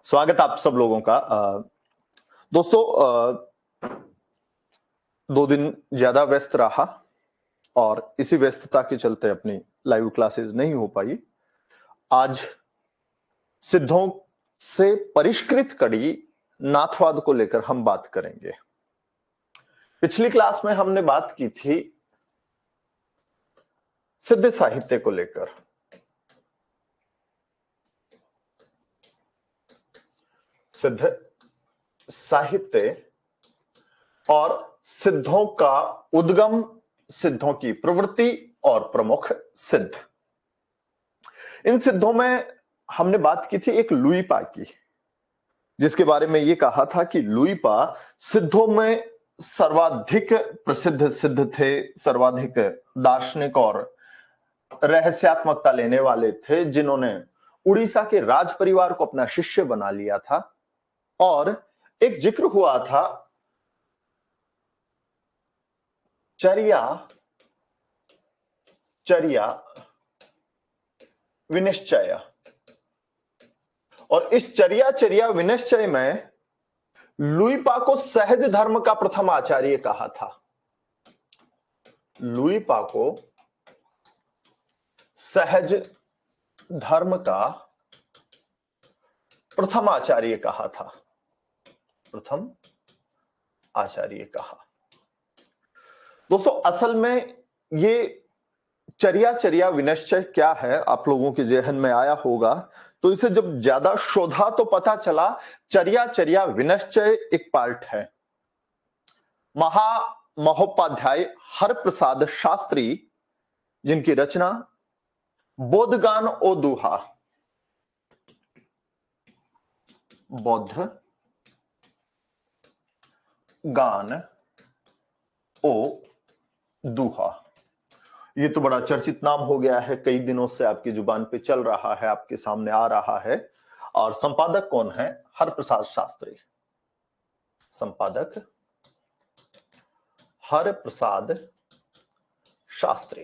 स्वागत आप सब लोगों का। दोस्तों, 2 दिन ज्यादा व्यस्त रहा और इसी व्यस्तता के चलते अपनी लाइव क्लासेस नहीं हो पाई। आज सिद्धों से परिष्कृत कड़ी नाथवाद को लेकर हम बात करेंगे। पिछली क्लास में हमने बात की थी सिद्ध साहित्य को लेकर। सिद्ध साहित्य और सिद्धों का उद्गम, सिद्धों की प्रवृत्ति और प्रमुख सिद्ध। इन सिद्धों में हमने बात की थी एक लुईपा की, जिसके बारे में यह कहा था कि लुईपा सिद्धों में सर्वाधिक प्रसिद्ध सिद्ध थे, सर्वाधिक दार्शनिक और रहस्यात्मकता लेने वाले थे, जिन्होंने उड़ीसा के राज परिवार को अपना शिष्य बना लिया था। और एक जिक्र हुआ था चर्या विनिश्चय, और इस चर्या विनिश्चय में लुईपा को सहज धर्म का प्रथम आचार्य कहा था। लुईपा को सहज धर्म का प्रथम आचार्य कहा था, प्रथम आचार्य कहा। दोस्तों, असल में ये चर्या विनिश्चय क्या है, आप लोगों के जहन में आया होगा। तो इसे जब ज्यादा शोधा तो पता चला चर्या विनिश्चय एक पार्ट है। महोपाध्याय हरप्रसाद शास्त्री, जिनकी रचना बोधगान ओ दूहा, बौद्ध गान ओ दूहा, ये तो बड़ा चर्चित नाम हो गया है, कई दिनों से आपकी जुबान पे चल रहा है, आपके सामने आ रहा है। और संपादक कौन है? हरप्रसाद शास्त्री। संपादक हरप्रसाद शास्त्री,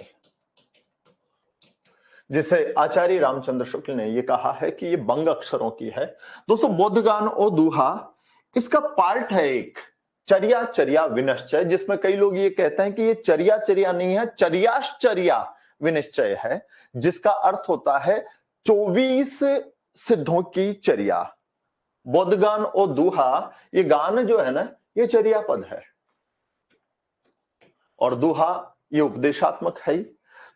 जिसे आचार्य रामचंद्र शुक्ल ने यह कहा है कि ये बंग अक्षरों की है। दोस्तों, बोधगान ओ दूहा इसका पार्ट है एक चर्या विनिश्चय, जिसमें कई लोग ये कहते हैं कि ये चर्या नहीं है, चर्या विनिश्चय है, जिसका अर्थ होता है 24 सिद्धों की चर्या। बोधगान ओ दूहा, ये गान जो है ना, ये चर्या पद है, और दूहा ये उपदेशात्मक है।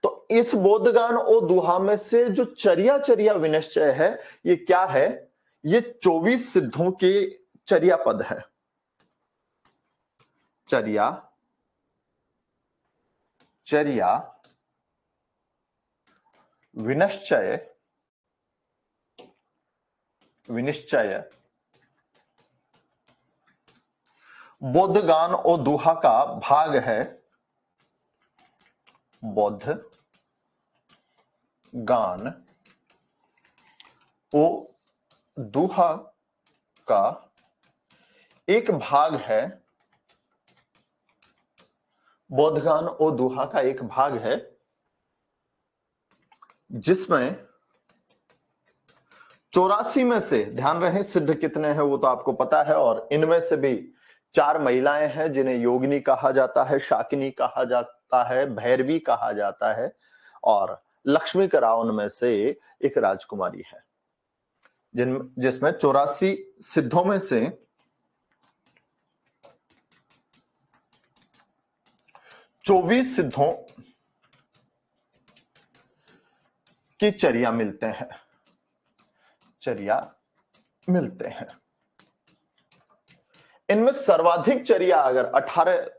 तो इस बोधगान ओ दूहा में से जो चर्या विनिश्चय है, ये क्या है? ये 24 सिद्धों के चर्या पद है। चर्या विनिश्चय बोधगान ओ दूहा का भाग है। बोध गान ओ दूहा का एक भाग है। बोधगान ओ दूहा का एक भाग है, जिसमें 84 में से, ध्यान रहे सिद्ध कितने हैं वो तो आपको पता है, और इनमें से भी 4 महिलाएं हैं जिन्हें योगिनी कहा जाता है, शाकिनी कहा जाता है, भैरवी कहा जाता है, और लक्ष्मी करा उनमें से एक राजकुमारी है, जिसमें 84 सिद्धों में से 24 सिद्धों की चर्या मिलते हैं। इनमें सर्वाधिक चर्या अगर 18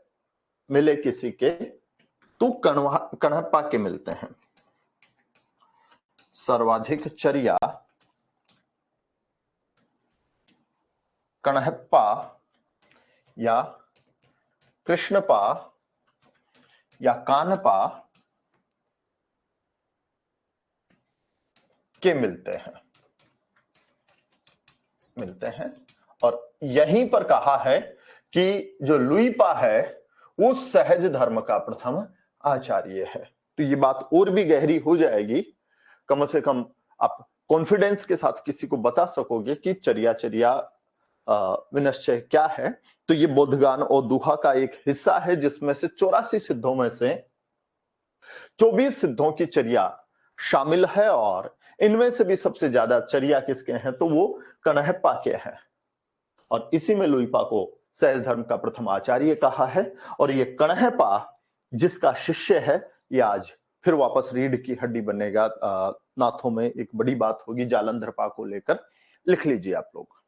मिले किसी के, तो कणहप्पा के मिलते हैं। सर्वाधिक चर्या कणहप्पा या कृष्णपा या कानपा के मिलते हैं। और यहीं पर कहा है कि जो लुईपा है वो सहज धर्म का प्रथम आचार्य है। तो ये बात और भी गहरी हो जाएगी, कम से कम आप कॉन्फिडेंस के साथ किसी को बता सकोगे कि चर्या चर्या विनश्चय क्या है, तो ये बोधगान और दुहा का एक हिस्सा है, जिसमें से 84 सिद्धों में से 24 सिद्धों की चर्या शामिल है। और इनमें से भी सबसे ज्यादा चर्या किसके हैं, तो वो कणहप्पा के हैं। और इसी में लुइपा को सहज धर्म का प्रथम आचार्य कहा है। और ये कणहप्पा जिसका शिष्य है, ये आज फिर वापस रीढ़ की हड्डी बनेगा। नाथों में एक बड़ी बात होगी जालंधरपा को लेकर, लिख लीजिए आप लोग।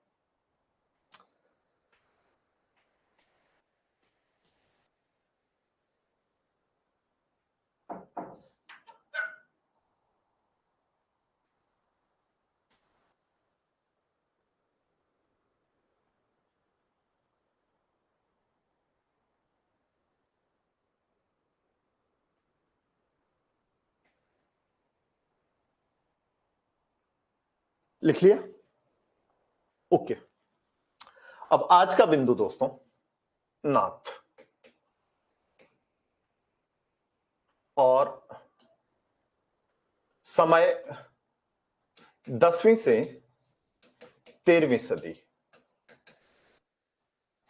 लिख लिया? ओके। अब आज का बिंदु दोस्तों, नाथ और समय 10वीं से 13वीं सदी।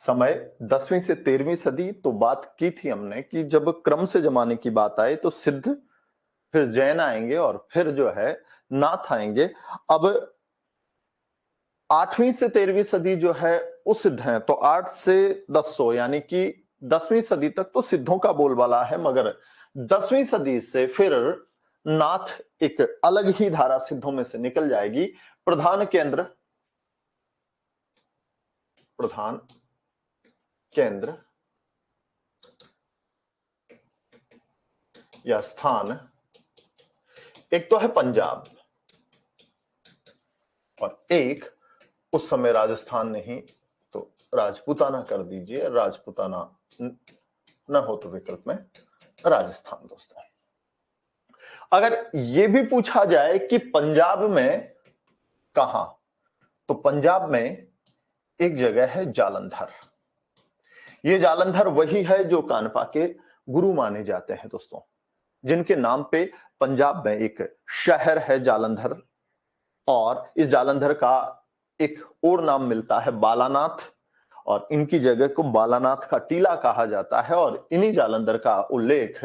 समय 10वीं से 13वीं सदी। तो बात की थी हमने कि जब क्रम से जमाने की बात आए तो सिद्ध, फिर जैन आएंगे और फिर जो है नाथ आएंगे। अब 8वीं से 13वीं सदी जो है वो सिद्ध है। तो 8 से 1000 यानी कि 10वीं सदी तक तो सिद्धों का बोलबाला है, मगर 10वीं सदी से फिर नाथ एक अलग ही धारा सिद्धों में से निकल जाएगी। प्रधान केंद्र या स्थान एक तो है पंजाब, और एक उस समय राजस्थान नहीं तो राजपूताना कर दीजिए, राजपूताना न हो तो विकल्प में राजस्थान। दोस्तों अगर यह भी पूछा जाए कि पंजाब में कहां, तो पंजाब में एक जगह है जालंधर। ये जालंधर वही है जो कानपा के गुरु माने जाते हैं दोस्तों, जिनके नाम पे पंजाब में एक शहर है जालंधर। और इस जालंधर का एक और नाम मिलता है बालानाथ, और इनकी जगह को बालानाथ का टीला कहा जाता है। और इन्हीं जालंधर का उल्लेख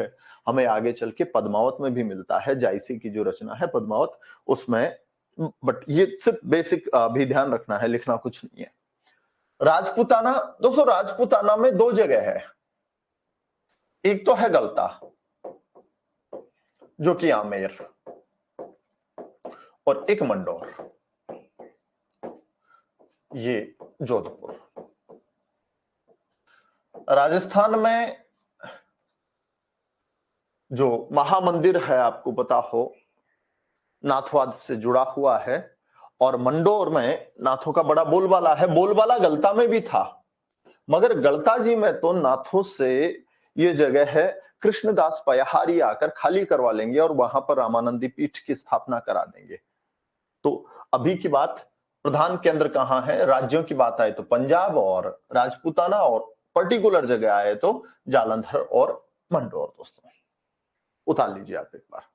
हमें आगे चल के पद्मावत में भी मिलता है। जायसी की जो रचना है पद्मावत, उसमें। बट ये सिर्फ बेसिक भी ध्यान रखना है, लिखना कुछ नहीं है। राजपूताना दोस्तों, राजपूताना में 2 जगह है। एक तो है गलता, जो कि आमेर, और एक मंडौर, ये जोधपुर। राजस्थान में जो महामंदिर है, आपको पता हो, नाथवाद से जुड़ा हुआ है। और मंडौर में नाथों का बड़ा बोलबाला है। बोलबाला गलता में भी था, मगर गलता जी में तो नाथों से ये जगह है कृष्णदास पयहारी आकर खाली करवा लेंगे और वहां पर रामानंदी पीठ की स्थापना करा देंगे। तो अभी की बात, प्रधान केंद्र कहां है, राज्यों की बात आए तो पंजाब और राजपूताना, और पर्टिकुलर जगह आए तो जालंधर और मंडौर। दोस्तों उतार लीजिए आप एक बार।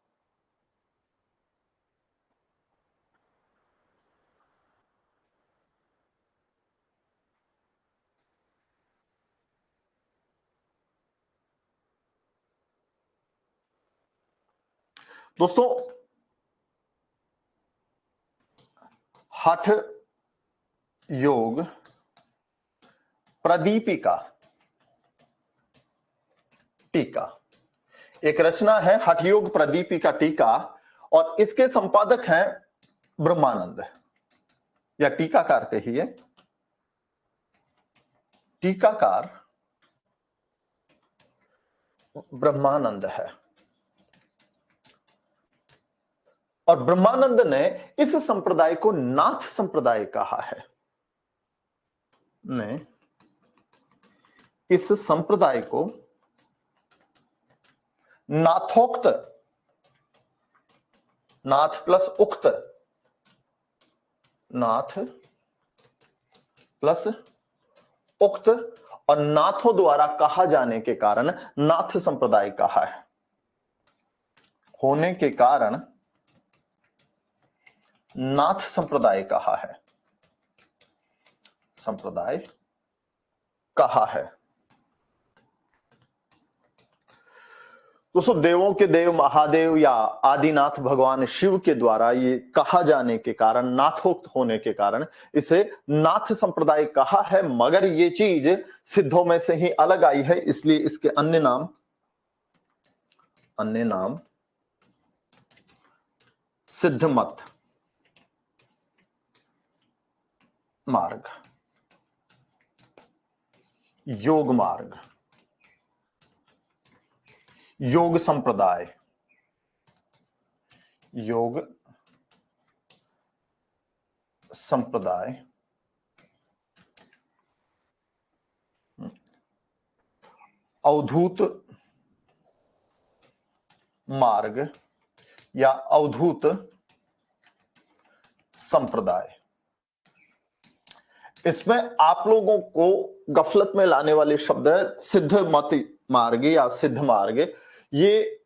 दोस्तों हठ योग प्रदीपिका टीका, एक रचना है हठ योग प्रदीपिका टीका, और इसके संपादक हैं ब्रह्मानंद, या टीकाकार कहिए। टीकाकार ब्रह्मानंद है। और ब्रह्मानंद ने इस संप्रदाय को नाथ संप्रदाय कहा है। ने इस संप्रदाय को नाथोक्त, नाथ प्लस उक्त, नाथ प्लस उक्त, और नाथों द्वारा कहा जाने के कारण नाथ संप्रदाय कहा है। होने के कारण नाथ संप्रदाय कहा है, संप्रदाय कहा है। दोस्तों देवों के देव महादेव या आदिनाथ भगवान शिव के द्वारा ये कहा जाने के कारण, नाथोक्त होने के कारण इसे नाथ संप्रदाय कहा है। मगर ये चीज सिद्धों में से ही अलग आई है, इसलिए इसके अन्य नाम सिद्ध मत मार्ग, योग मार्ग, योग संप्रदाय, योग संप्रदाय, अवधूत मार्ग या अवधूत संप्रदाय। इसमें आप लोगों को गफलत में लाने वाले शब्द है सिद्ध मत मार्ग या सिद्ध मार्ग। ये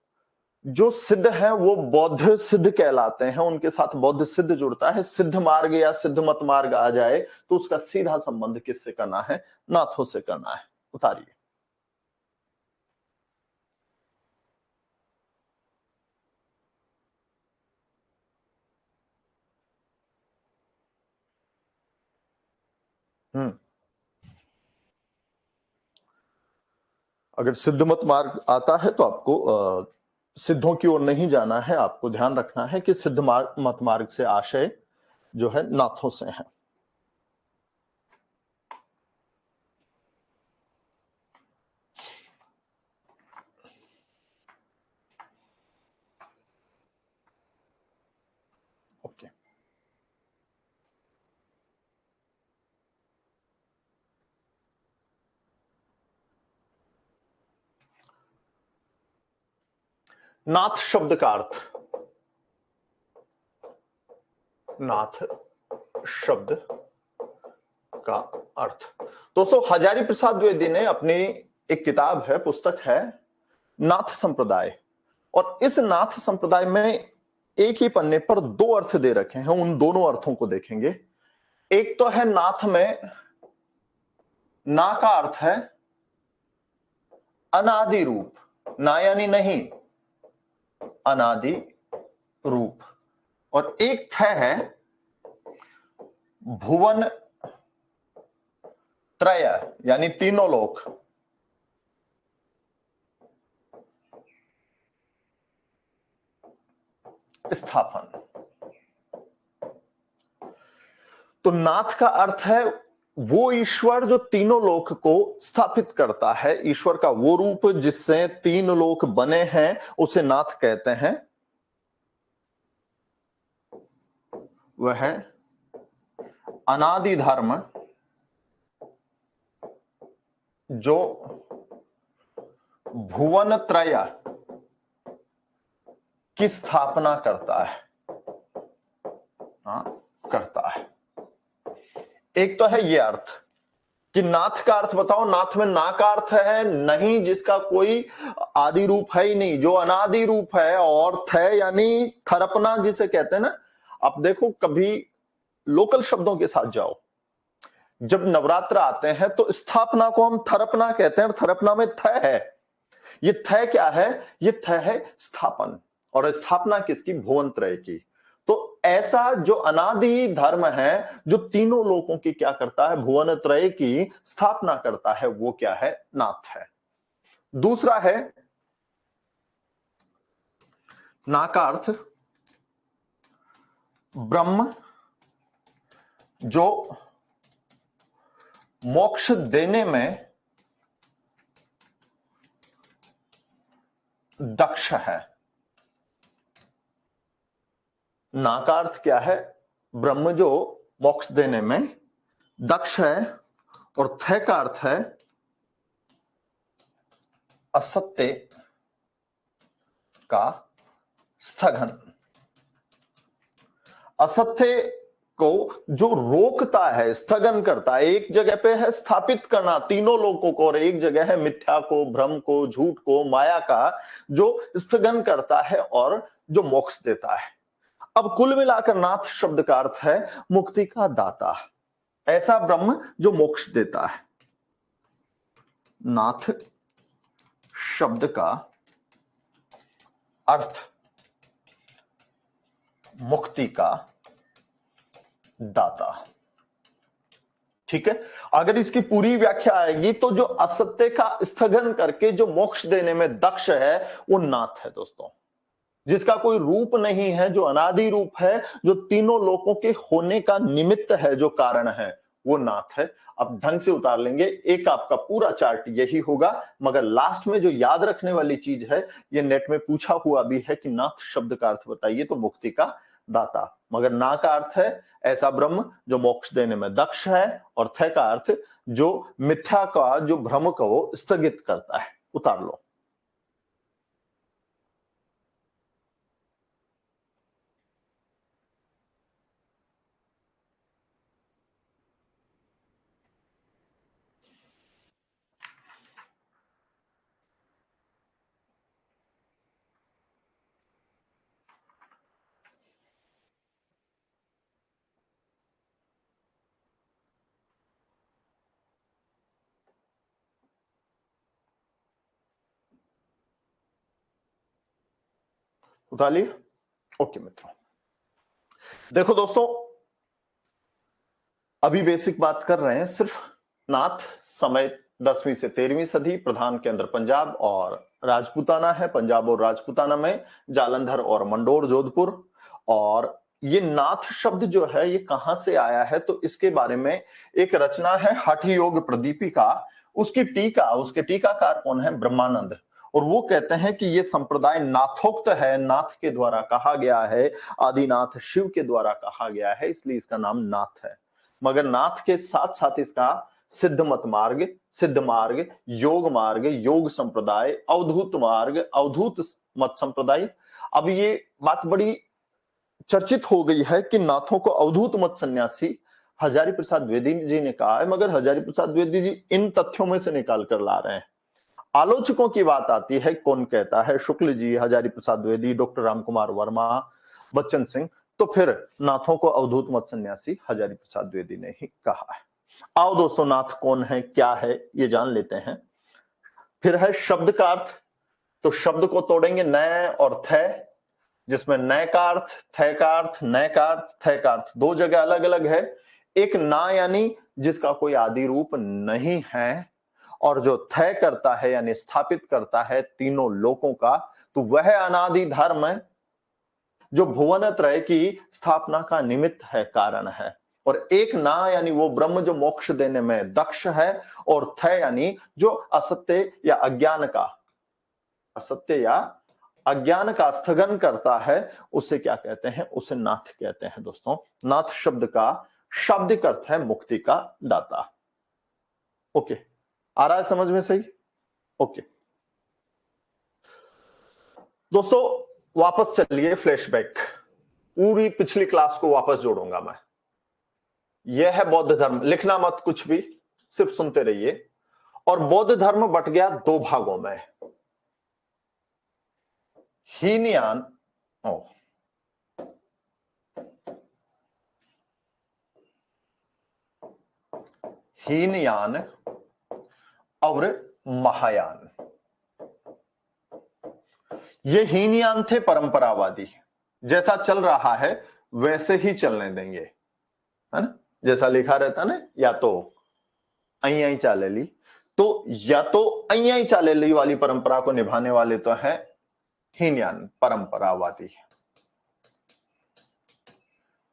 जो सिद्ध है वो बौद्ध सिद्ध कहलाते हैं, उनके साथ बौद्ध सिद्ध जुड़ता है। सिद्ध मार्ग या सिद्ध मत मार्ग आ जाए तो उसका सीधा संबंध किससे करना है? नाथों से करना है। उतारिए। अगर सिद्ध मत मार्ग आता है तो आपको सिद्धों की ओर नहीं जाना है, आपको ध्यान रखना है कि सिद्ध मत मार्ग से आशय जो है नाथों से है। ओके, नाथ शब्द का अर्थ, नाथ शब्द का अर्थ दोस्तों हजारी प्रसाद द्विवेदी ने अपनी एक किताब है, पुस्तक है नाथ संप्रदाय, और इस नाथ संप्रदाय में एक ही पन्ने पर दो अर्थ दे रखे हैं। उन दोनों अर्थों को देखेंगे। एक तो है नाथ में ना का अर्थ है अनादि रूप, ना यानी नहीं, अनादि रूप। और एक थ है भुवन त्रय यानी तीनों लोक। स्थापन। तो नाथ का अर्थ है वो ईश्वर जो तीनों लोक को स्थापित करता है। ईश्वर का वो रूप जिससे तीन लोक बने हैं उसे नाथ कहते हैं। वह अनादि धर्म जो भुवन त्रय की स्थापना करता है, करता है। एक तो है ये अर्थ कि नाथ का अर्थ बताओ। नाथ में ना का अर्थ है नहीं, जिसका कोई आदि रूप है ही नहीं, जो अनादि रूप है। और थ यानी थरपना जिसे कहते हैं ना। आप देखो, कभी लोकल शब्दों के साथ जाओ, जब नवरात्र आते हैं तो स्थापना को हम थरपना कहते हैं, और थरपना में थ है। ये थ क्या है? ये थ है स्थापन, और स्थापना किसकी? भुवन त्रय की। तो ऐसा जो अनादि धर्म है जो तीनों लोकों की क्या करता है? भुवन त्रय की स्थापना करता है, वो क्या है? नाथ है। दूसरा है ना का अर्थ ब्रह्म जो मोक्ष देने में दक्ष है। ना का अर्थ क्या है? ब्रह्म जो मोक्ष देने में दक्ष है। और थ का अर्थ है असत्य का स्थगन। असत्य को जो रोकता है, स्थगन करता है। एक जगह पे है स्थापित करना तीनों लोगों को, और एक जगह है मिथ्या को, भ्रम को, झूठ को, माया का जो स्थगन करता है और जो मोक्ष देता है। अब कुल मिलाकर नाथ शब्द का अर्थ है मुक्ति का दाता, ऐसा ब्रह्म जो मोक्ष देता है। नाथ शब्द का अर्थ मुक्ति का दाता। ठीक है, अगर इसकी पूरी व्याख्या आएगी तो जो असत्य का स्थगन करके जो मोक्ष देने में दक्ष है वो नाथ है दोस्तों, जिसका कोई रूप नहीं है, जो अनादि रूप है, जो तीनों लोकों के होने का निमित्त है, जो कारण है, वो नाथ है। अब ढंग से उतार लेंगे, एक आपका पूरा चार्ट यही होगा, मगर लास्ट में जो याद रखने वाली चीज है, ये नेट में पूछा हुआ भी है कि नाथ शब्द का अर्थ बताइए, तो मुक्ति का दाता, मगर ना का अर्थ है ऐसा ब्रह्म जो मोक्ष देने में दक्ष है, और थ का अर्थ जो मिथ्या का जो भ्रम को स्थगित करता है। उतार लो। उतार लिया? ओके मित्रों, देखो दोस्तों, अभी बेसिक बात कर रहे हैं सिर्फ नाथ। समय 10वीं से 13वीं सदी, प्रधान केंद्र पंजाब और राजपूताना है। पंजाब और राजपूताना में जालंधर और मंडोर, जोधपुर। और ये नाथ शब्द जो है ये कहां से आया है, तो इसके बारे में एक रचना है हठ योग प्रदीपिका, उसकी टीका, उसके टीकाकार कौन है? ब्रह्मानंद। और वो कहते हैं कि ये संप्रदाय नाथोक्त है, नाथ के द्वारा कहा गया है, आदिनाथ शिव के द्वारा कहा गया है, इसलिए इसका नाम नाथ है। मगर नाथ के साथ साथ इसका सिद्ध मत मार्ग, सिद्ध मार्ग, योग मार्ग, योग संप्रदाय, अवधूत मार्ग, अवधूत मत संप्रदाय। अब ये बात बड़ी चर्चित हो गई है कि नाथों को अवधूत मत सन्यासी हजारी प्रसाद द्विवेदी जी ने कहा है, मगर हजारी प्रसाद द्विवेदी जी इन तथ्यों में से निकाल कर ला रहे हैं। आलोचकों की बात आती है, कौन कहता है? शुक्ल जी, हजारी प्रसाद द्विवेदी, डॉक्टर रामकुमार वर्मा, बच्चन सिंह। तो फिर नाथों को अवधूत मत सन्यासी हजारी प्रसाद द्विवेदी ने ही कहा है। आओ दोस्तों, नाथ कौन है, क्या है, ये जान लेते हैं। फिर है शब्द का अर्थ। तो शब्द को तोड़ेंगे नय और थ, जिसमें नय का अर्थ, थ का अर्थ, नय का अर्थ, थ का अर्थ दो जगह अलग अलग है। एक ना यानी जिसका कोई आदि रूप नहीं है, और जो तय करता है यानी स्थापित करता है तीनों लोकों का, तो वह अनादि धर्म है जो भुवन त्रय की स्थापना का निमित्त है, कारण है। और एक ना यानी वो ब्रह्म जो मोक्ष देने में दक्ष है, और थ यानी जो असत्य या अज्ञान का, असत्य या अज्ञान का स्थगन करता है, उसे क्या कहते हैं? उसे नाथ कहते हैं दोस्तों। नाथ शब्द का शाब्दिक अर्थ है मुक्ति का दाता। ओके, आ रहा है समझ में? सही, ओके दोस्तों, वापस चलिए, फ्लैशबैक, पूरी पिछली क्लास को वापस जोड़ूंगा मैं। यह है बौद्ध धर्म, लिखना मत कुछ भी, सिर्फ सुनते रहिए। और बौद्ध धर्म बट गया दो भागों में, हीनयान हीनयान और महायान। ये हीनयान थे परंपरावादी, जैसा चल रहा है वैसे ही चलने देंगे, है ना? जैसा लिखा रहता ना, या तो आई चाले ली, तो या तो आई चाले ली वाली परंपरा को निभाने वाले तो है हीनयान परंपरावादी,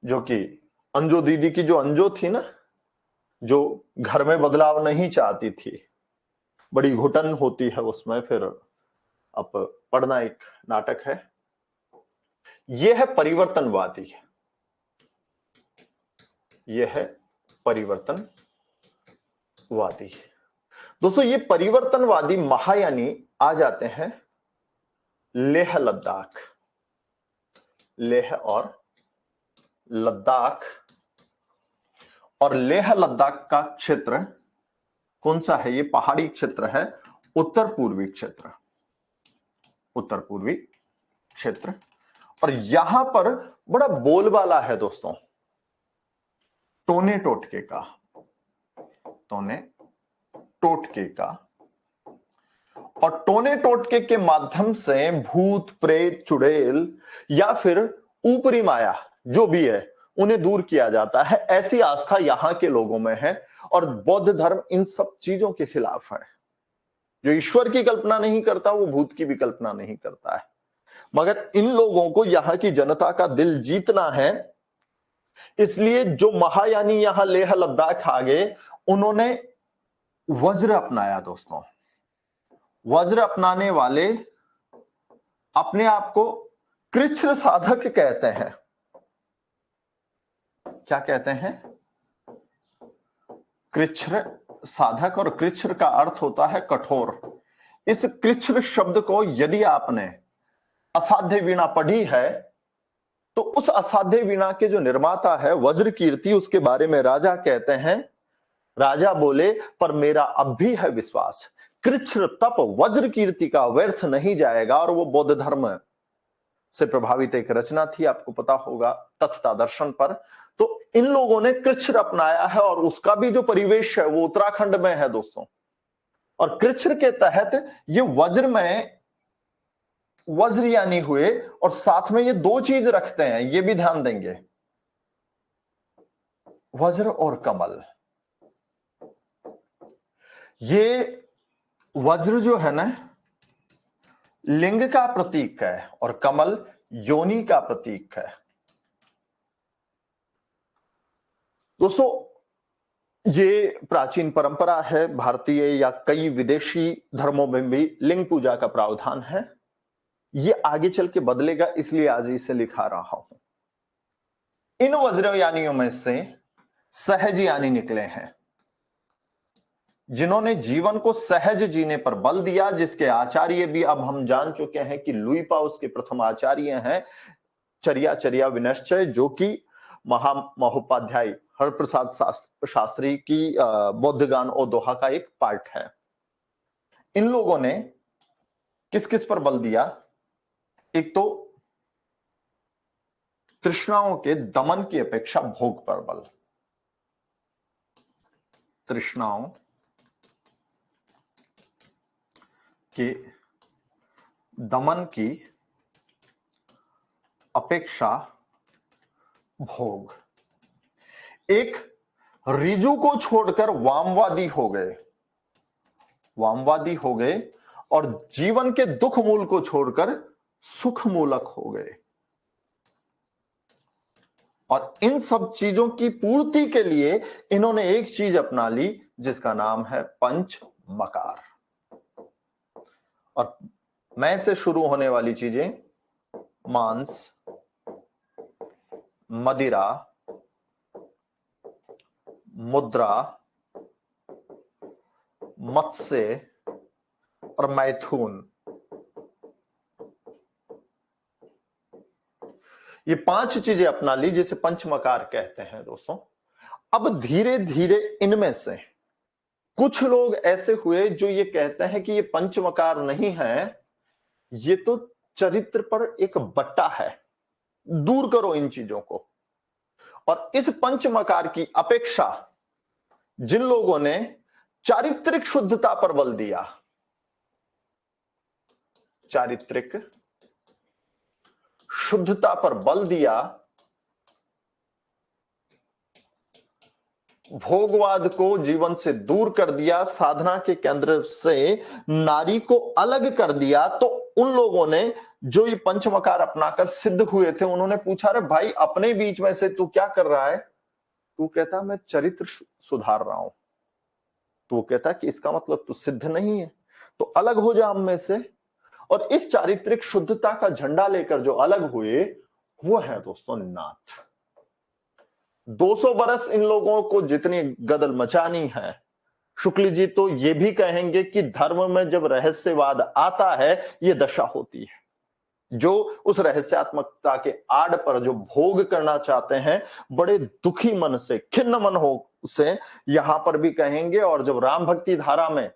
जो कि अंजो दीदी की जो अंजो थी ना, जो घर में बदलाव नहीं चाहती थी, बड़ी घुटन होती है उसमें। फिर अब पढ़ना, एक नाटक है। यह है परिवर्तनवादी, यह है परिवर्तनवादी। दोस्तों, ये परिवर्तनवादी महायानी आ जाते हैं लेह लद्दाख, लेह और लद्दाख। और लेह लद्दाख का क्षेत्र कौन सा है? ये पहाड़ी क्षेत्र है, उत्तर पूर्वी क्षेत्र, उत्तर पूर्वी क्षेत्र। और यहां पर बड़ा बोलबाला है दोस्तों, टोने टोटके का, टोने टोटके का। और टोने टोटके के माध्यम से भूत प्रेत चुड़ैल या फिर ऊपरी माया जो भी है उन्हें दूर किया जाता है, ऐसी आस्था यहां के लोगों में है। और बौद्ध धर्म इन सब चीजों के खिलाफ है। जो ईश्वर की कल्पना नहीं करता वो भूत की भी कल्पना नहीं करता है। मगर इन लोगों को यहां की जनता का दिल जीतना है, इसलिए जो महायानी यहां लेह लद्दाख आ गए, उन्होंने वज्र अपनाया दोस्तों। वज्र अपनाने वाले अपने आप को कृच्छ्र साधक कहते हैं। क्या कहते हैं? कृच्छ्र साधक। और कृच्छ्र का अर्थ होता है कठोर। इस कृच्छ्र शब्द को यदि आपने असाध्य वीणा पढ़ी है तो उस असाध्य वीणा के जो निर्माता है वज्र कीर्ति, उसके बारे में राजा कहते हैं, राजा बोले पर मेरा अब भी है विश्वास, कृच्छ्र तप वज्र कीर्ति का व्यर्थ नहीं जाएगा। और वो बौद्ध धर्म से प्रभावित एक रचना थी, आपको पता होगा, तत्ता दर्शन पर। तो इन लोगों ने कृच्छ्र अपनाया है और उसका भी जो परिवेश है वो उत्तराखंड में है दोस्तों। और कृच्छ्र के तहत ये वज्र में वज्रयानी हुए, और साथ में ये दो चीज रखते हैं, ये भी ध्यान देंगे, वज्र और कमल। ये वज्र जो है ना लिंग का प्रतीक है और कमल योनि का प्रतीक है। दोस्तों ये प्राचीन परंपरा है भारतीय या कई विदेशी धर्मों में भी लिंग पूजा का प्रावधान है। ये आगे चल के बदलेगा, इसलिए आज इसे लिखा रहा हूं। इन वज्रयानियों में से सहज यानी निकले हैं, जिन्होंने जीवन को सहज जीने पर बल दिया, जिसके आचार्य भी अब हम जान चुके हैं कि लुई पा उसके प्रथम आचार्य हैं, चर्या चर्या विनश्चय, जो कि महोपाध्याय हरप्रसाद शास्त्री की बौद्ध गान और दोहा का एक पार्ट है। इन लोगों ने किस किस पर बल दिया? एक तो तृष्णाओं के दमन की अपेक्षा भोग पर बल। तृष्णाओं के दमन की अपेक्षा भोग। एक रिजु को छोड़कर वामवादी हो गए, वामवादी हो गए, और जीवन के दुख मूल को छोड़कर सुख मूलक हो गए। और इन सब चीजों की पूर्ति के लिए इन्होंने एक चीज अपना ली जिसका नाम है पंच मकार। और मैं से शुरू होने वाली चीजें मांस, मदिरा, मुद्रा, मत्स्य और मैथुन, ये पांच चीजें अपना ली जिसे पंचमकार कहते हैं दोस्तों। अब धीरे धीरे इनमें से कुछ लोग ऐसे हुए जो ये कहते हैं कि ये पंचमकार नहीं है, ये तो चरित्र पर एक बट्टा है, दूर करो इन चीजों को। और इस पंचमकार की अपेक्षा जिन लोगों ने चारित्रिक शुद्धता पर बल दिया, चारित्रिक शुद्धता पर बल दिया, भोगवाद को जीवन से दूर कर दिया, साधना के केंद्र से नारी को अलग कर दिया, तो उन लोगों ने जो ये पंचमकार अपनाकर सिद्ध हुए थे, उन्होंने पूछा, अरे भाई अपने बीच में से तू क्या कर रहा है? तू कहता मैं चरित्र सुधार रहा हूं। तो कहता कि इसका मतलब तू सिद्ध नहीं है, तो अलग हो जा हम में से। और इस चारित्रिक शुद्धता का झंडा लेकर जो अलग हुए वो है दोस्तों नाथ। 200 बरस इन लोगों को जितनी गदल मचानी है, शुक्ल जी तो ये भी कहेंगे कि धर्म में जब रहस्यवाद आता है ये दशा होती है। जो उस रहस्यात्मकता के आड़ पर जो भोग करना चाहते हैं, बड़े दुखी मन से, खिन्न मन हो से यहां पर भी कहेंगे। और जब राम भक्ति धारा में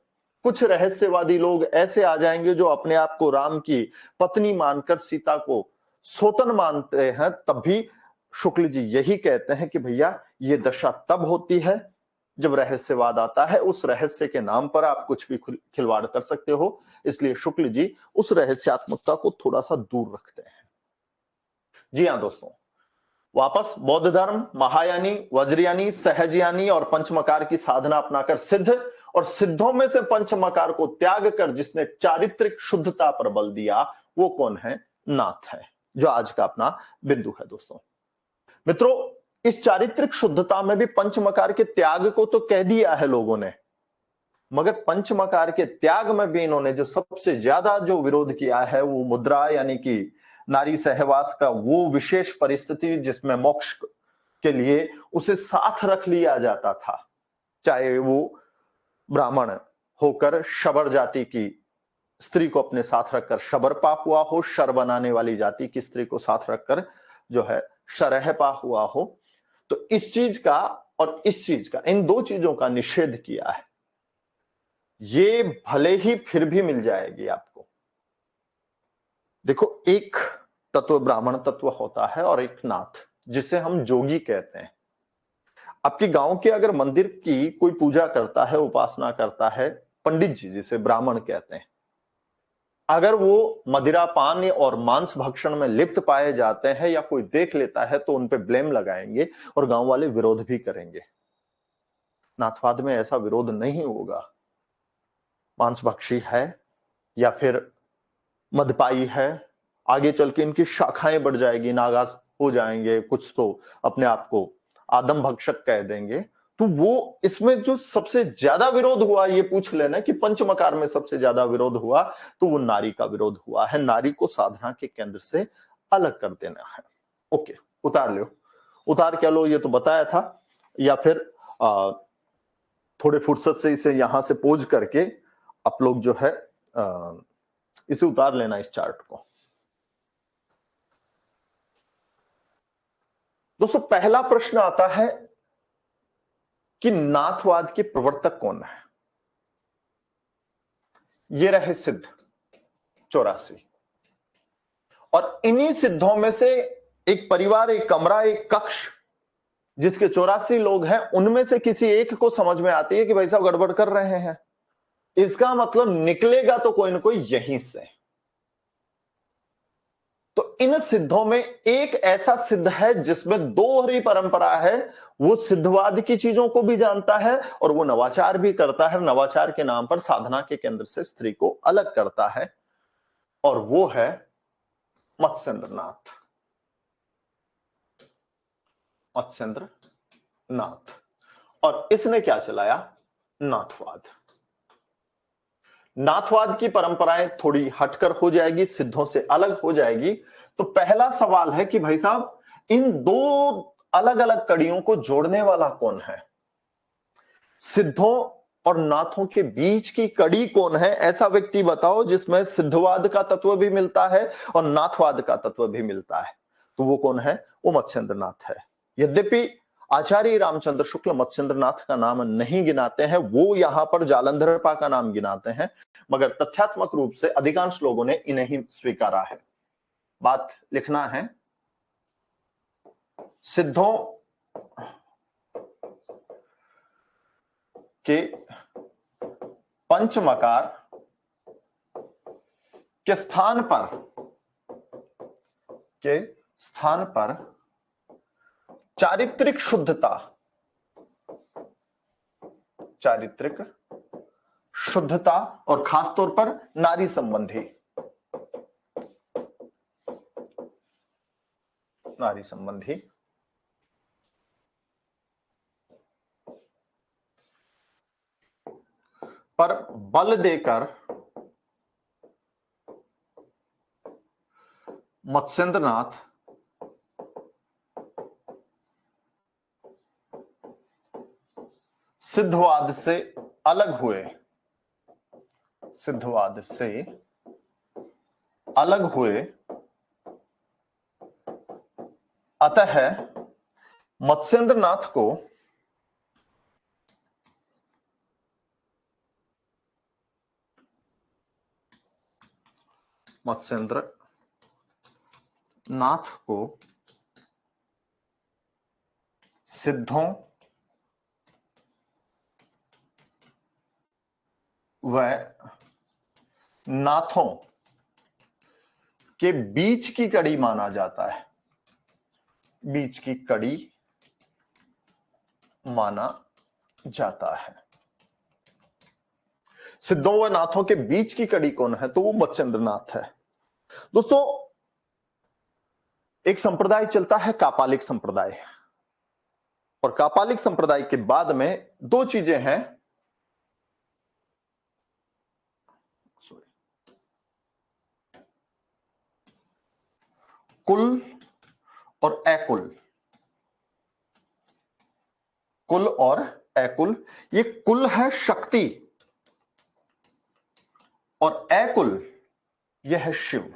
कुछ रहस्यवादी लोग ऐसे आ जाएंगे जो अपने आप को राम की पत्नी मानकर सीता को सोतन मानते हैं, तब भी शुक्ल जी यही कहते हैं कि भैया ये दशा तब होती है जब रहस्यवाद आता है। उस रहस्य के नाम पर आप कुछ भी खिलवाड़ कर सकते हो, इसलिए शुक्ल जी उस रहस्यात्मकता को थोड़ा सा दूर रखते हैं। जी हां दोस्तों, वापस बौद्ध धर्म, महायानी, वज्रयानी, सहजयानी और पंचमकार की साधना अपनाकर सिद्ध, और सिद्धों में से पंचमकार को त्याग कर जिसने चारित्रिक शुद्धता पर बल दिया, वो कौन है? नाथ है, जो आज का अपना बिंदु है। दोस्तों मित्रों, इस चारित्रिक शुद्धता में भी पंचमकार के त्याग को तो कह दिया है लोगों ने, मगर पंचमकार के त्याग में भी इन्होंने जो सबसे ज्यादा जो विरोध किया है वो मुद्रा, यानी कि नारी सहवास का वो विशेष परिस्थिति जिसमें मोक्ष के लिए उसे साथ रख लिया जाता था, चाहे वो ब्राह्मण होकर शबर जाति की स्त्री को अपने साथ रखकर शबरपा हुआ हो, शर बनाने वाली जाति की स्त्री को साथ रखकर जो है शरहपा हुआ हो। तो इस चीज का और इस चीज का, इन दो चीजों का निषेध किया है। ये भले ही फिर भी मिल जाएगी आपको। देखो, एक तत्व ब्राह्मण तत्व होता है और एक नाथ, जिसे हम जोगी कहते हैं। आपके गांव के अगर मंदिर की कोई पूजा करता है, उपासना करता है, पंडित जी जिसे ब्राह्मण कहते हैं, अगर वो मदिरापान और मांस भक्षण में लिप्त पाए जाते हैं या कोई देख लेता है तो उन पे ब्लेम लगाएंगे और गांव वाले विरोध भी करेंगे। नाथवाद में ऐसा विरोध नहीं होगा। मांस भक्षी है या फिर मदपाई है, आगे चल के इनकी शाखाएं बढ़ जाएगी, नागास हो जाएंगे, कुछ तो अपने आप को आदम भक्षक कह देंगे। तो वो इसमें जो सबसे ज्यादा विरोध हुआ, ये पूछ लेना कि पंचमकार में सबसे ज्यादा विरोध हुआ, तो वो नारी का विरोध हुआ है। नारी को साधना के केंद्र से अलग कर देना है। ओके, उतार लो, उतार क्या लो, ये तो बताया था। या फिर थोड़े फुर्सत से इसे यहां से पोज करके आप लोग जो है इसे उतार लेना, इस चार्ट को। दोस्तों, पहला प्रश्न आता है कि नाथवाद के प्रवर्तक कौन है? ये रहे सिद्ध 84, और इन्हीं सिद्धों में से एक परिवार, एक कमरा, एक कक्ष जिसके 84 लोग हैं, उनमें से किसी एक को समझ में आती है कि भाई साहब गड़बड़ कर रहे हैं। इसका मतलब निकलेगा तो कोई ना कोई यहीं से। तो इन सिद्धों में एक ऐसा सिद्ध है जिसमें दोहरी परंपरा है। वो सिद्धवाद की चीजों को भी जानता है और वो नवाचार भी करता है। नवाचार के नाम पर साधना के केंद्र से स्त्री को अलग करता है, और वो है मत्स्येंद्रनाथ। मत्स्येंद्रनाथ। और इसने क्या चलाया? नाथवाद। नाथवाद की परंपराएं थोड़ी हटकर हो जाएगी, सिद्धों से अलग हो जाएगी। तो पहला सवाल है कि भाई साहब, इन दो अलग अलग कड़ियों को जोड़ने वाला कौन है? सिद्धों और नाथों के बीच की कड़ी कौन है? ऐसा व्यक्ति बताओ जिसमें सिद्धवाद का तत्व भी मिलता है और नाथवाद का तत्व भी मिलता है। तो वो कौन है? वो मत्स्येंद्रनाथ है। यद्यपि आचार्य रामचंद्र शुक्ल मत्स्येंद्रनाथ का नाम नहीं गिनाते हैं, वो यहां पर जालंधरपा का नाम गिनाते हैं, मगर तथ्यात्मक रूप से अधिकांश लोगों ने इन्हें ही स्वीकारा है। बात लिखना है, सिद्धों के पंचमकार के स्थान पर चारित्रिक शुद्धता और खासतौर पर नारी संबंधी पर बल देकर मत्स्येंद्रनाथ सिद्धवाद से अलग हुए। अतः मत्स्येंद्रनाथ को नाथ को सिद्धों व नाथों के बीच की कड़ी माना जाता है, बीच की कड़ी माना जाता है। सिद्धों व नाथों के बीच की कड़ी कौन है? तो वो मत्स्येंद्र नाथ है। दोस्तों, एक संप्रदाय चलता है कापालिक संप्रदाय, और कापालिक संप्रदाय के बाद में दो चीजें हैं, कुल और अकुल। कुल और अकुल। ये कुल है शक्ति और अकुल यह है शिव।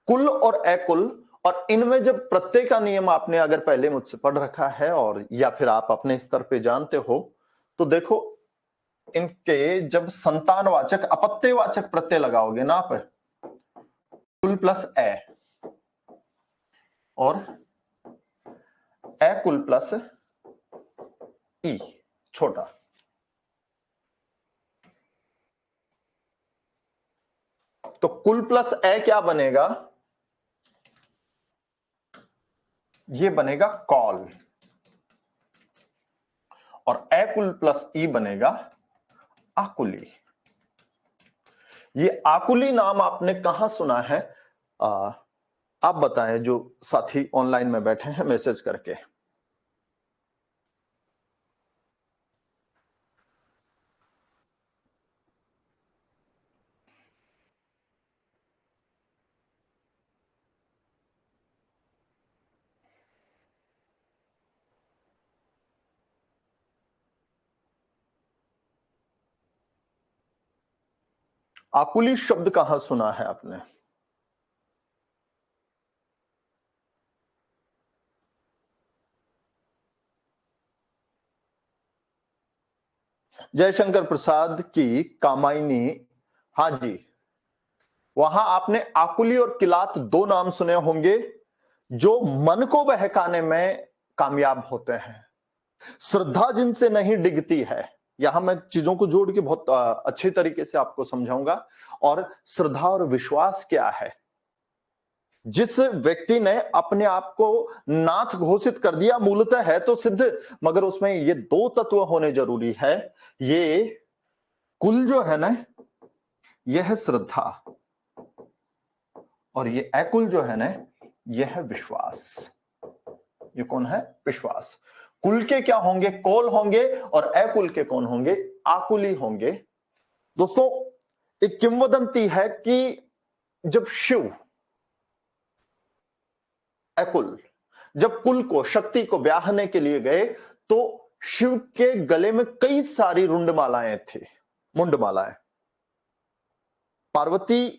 कुल और अकुल, और इनमें जब प्रत्यय का नियम आपने अगर पहले मुझसे पढ़ रखा है और या फिर आप अपने स्तर पे जानते हो, तो देखो इनके जब संतानवाचक अपत्यवाचक प्रत्यय लगाओगे ना आप, कुल प्लस ए और अकुल प्लस ई छोटा, तो कुल प्लस ए क्या बनेगा? ये बनेगा कॉल, और अकुल प्लस ई बनेगा आकुली। ये आकुली नाम आपने कहां सुना है? आप बताएं, जो साथी ऑनलाइन में बैठे हैं मैसेज करके। आकुली शब्द कहां सुना है आपने? जयशंकर प्रसाद की कामायनी, हाँ जी, वहां आपने आकुली और किलात दो नाम सुने होंगे जो मन को बहकाने में कामयाब होते हैं। श्रद्धा जिनसे नहीं डिगती है, यहां मैं चीजों को जोड़ के बहुत अच्छे तरीके से आपको समझाऊंगा। और श्रद्धा और विश्वास क्या है? जिस व्यक्ति ने अपने आप को नाथ घोषित कर दिया, मूलतः है तो सिद्ध, मगर उसमें ये दो तत्व होने जरूरी है। ये कुल जो है ना, यह है श्रद्धा, और ये अकुल जो है ना, यह है विश्वास। ये कौन है? विश्वास। कुल के क्या होंगे? कौल होंगे, और अकुल के कौन होंगे? आकुली होंगे। दोस्तों, एक किंवदंती है कि जब शिव अकुल जब कुल को, शक्ति को ब्याहने के लिए गए, तो शिव के गले में कई सारी रुंडमालाएं थी, मुंडमालाएं। पार्वती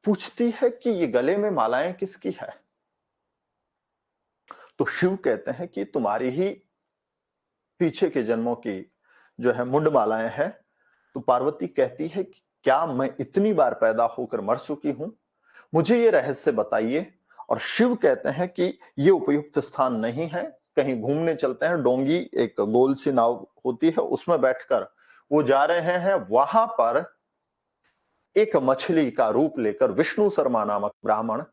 पूछती है कि ये गले में मालाएं किसकी है? तो शिव कहते हैं कि तुम्हारी ही पीछे के जन्मों की जो है मुंडमालाएं हैं। तो पार्वती कहती है कि क्या मैं इतनी बार पैदा होकर मर चुकी हूं? मुझे ये रहस्य बताइए। और शिव कहते हैं कि ये उपयुक्त स्थान नहीं है, कहीं घूमने चलते हैं। डोंगी, एक गोल सी नाव होती है, उसमें बैठकर वो जा रहे हैं। वहां पर एक मछली का रूप लेकर विष्णु शर्मा नामक ब्राह्मण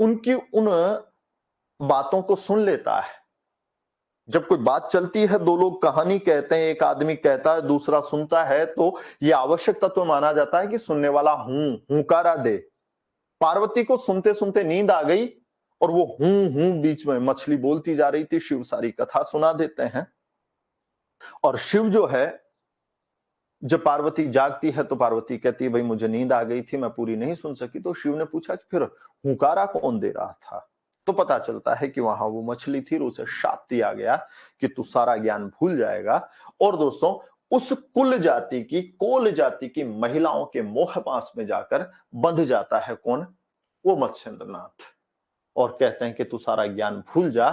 उनकी उन बातों को सुन लेता है। जब कोई बात चलती है, दो लोग कहानी कहते हैं, एक आदमी कहता है, दूसरा सुनता है, तो यह आवश्यक तत्व माना जाता है कि सुनने वाला हुंकारा दे। पार्वती को सुनते सुनते नींद आ गई, और वो बीच में मछली बोलती जा रही थी। शिव सारी कथा सुना देते हैं, और शिव जो है, जब पार्वती जागती है तो पार्वती कहती है, भाई मुझे नींद आ गई थी, मैं पूरी नहीं सुन सकी। तो शिव ने पूछा कि फिर हुंकारा कौन दे रहा था? तो पता चलता है कि वहां वो मछली थी, उसे शाप दिया गया कि तू सारा ज्ञान भूल जाएगा। और दोस्तों, उस कुल जाति की, कोल जाति की महिलाओं के मोह पास में जाकर बंध जाता है कौन? वो मत्स्येंद्र नाथ। और कहते हैं कि तू सारा ज्ञान भूल जा।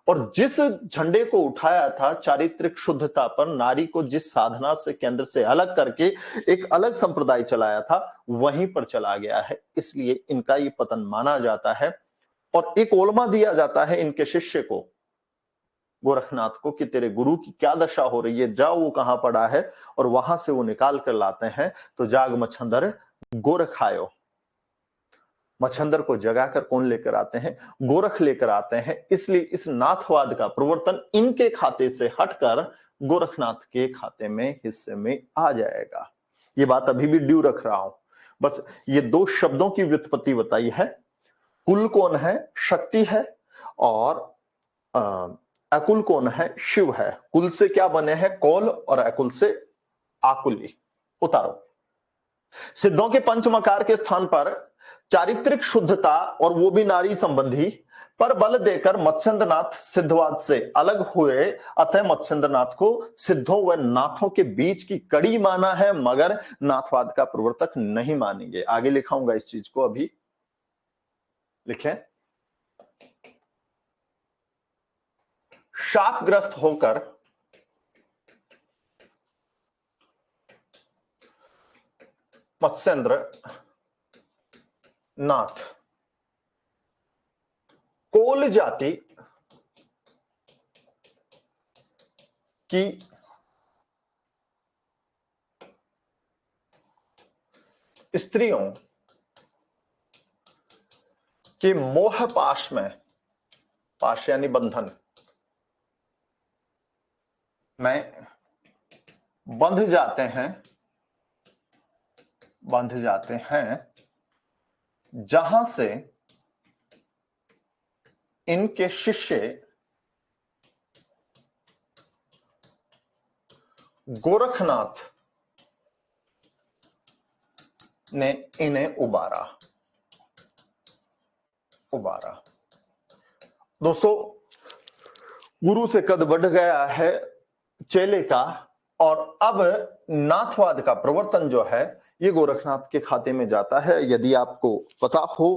और जिस झंडे को उठाया था चारित्रिक शुद्धता पर, नारी को जिस साधना से केंद्र से अलग करके एक अलग संप्रदाय चलाया था, वहीं पर चला गया है। इसलिए इनका ये पतन माना जाता है और एक ओलमा दिया जाता है इनके शिष्य को, गोरखनाथ को, कि तेरे गुरु की क्या दशा हो रही है, जाओ वो कहां पड़ा है, और वहां से वो निकाल कर लाते हैं। तो जाग मच्छंदर गोरख आयो। मच्छंदर को जगाकर कौन लेकर आते हैं? गोरख लेकर आते हैं। इसलिए इस नाथवाद का प्रवर्तन इनके खाते से हटकर गोरखनाथ के खाते में, हिस्से में आ जाएगा। ये बात अभी भी ड्यू रख रहा हूं। बस ये दो शब्दों की व्युत्पत्ति बताई है। कुल कौन है? शक्ति है। और अकुल कौन है? शिव है। कुल से क्या बने हैं? कौल, और अकुल से आकुली। उतारो। सिद्धों के पंचमकार के स्थान पर चारित्रिक शुद्धता, और वो भी नारी संबंधी, पर बल देकर मत्स्येंद्रनाथ सिद्धवाद से अलग हुए। अतः मत्स्येंद्रनाथ को सिद्धों व नाथों के बीच की कड़ी माना है, मगर नाथवाद का प्रवर्तक नहीं मानेंगे। आगे लिखाऊंगा इस चीज को, अभी लिखें। शापग्रस्त होकर मत्स्येंद्र नाथ कोल जाति की स्त्रियों के मोह पाश में, पाश यानी बंधन में बंध जाते हैं, बंध जाते हैं, जहां से इनके शिष्य गोरखनाथ ने इन्हें उबारा। दोस्तों, गुरु से कद बढ़ गया है चेले का, और अब नाथवाद का प्रवर्तन जो है ये गोरखनाथ के खाते में जाता है। यदि आपको पता हो,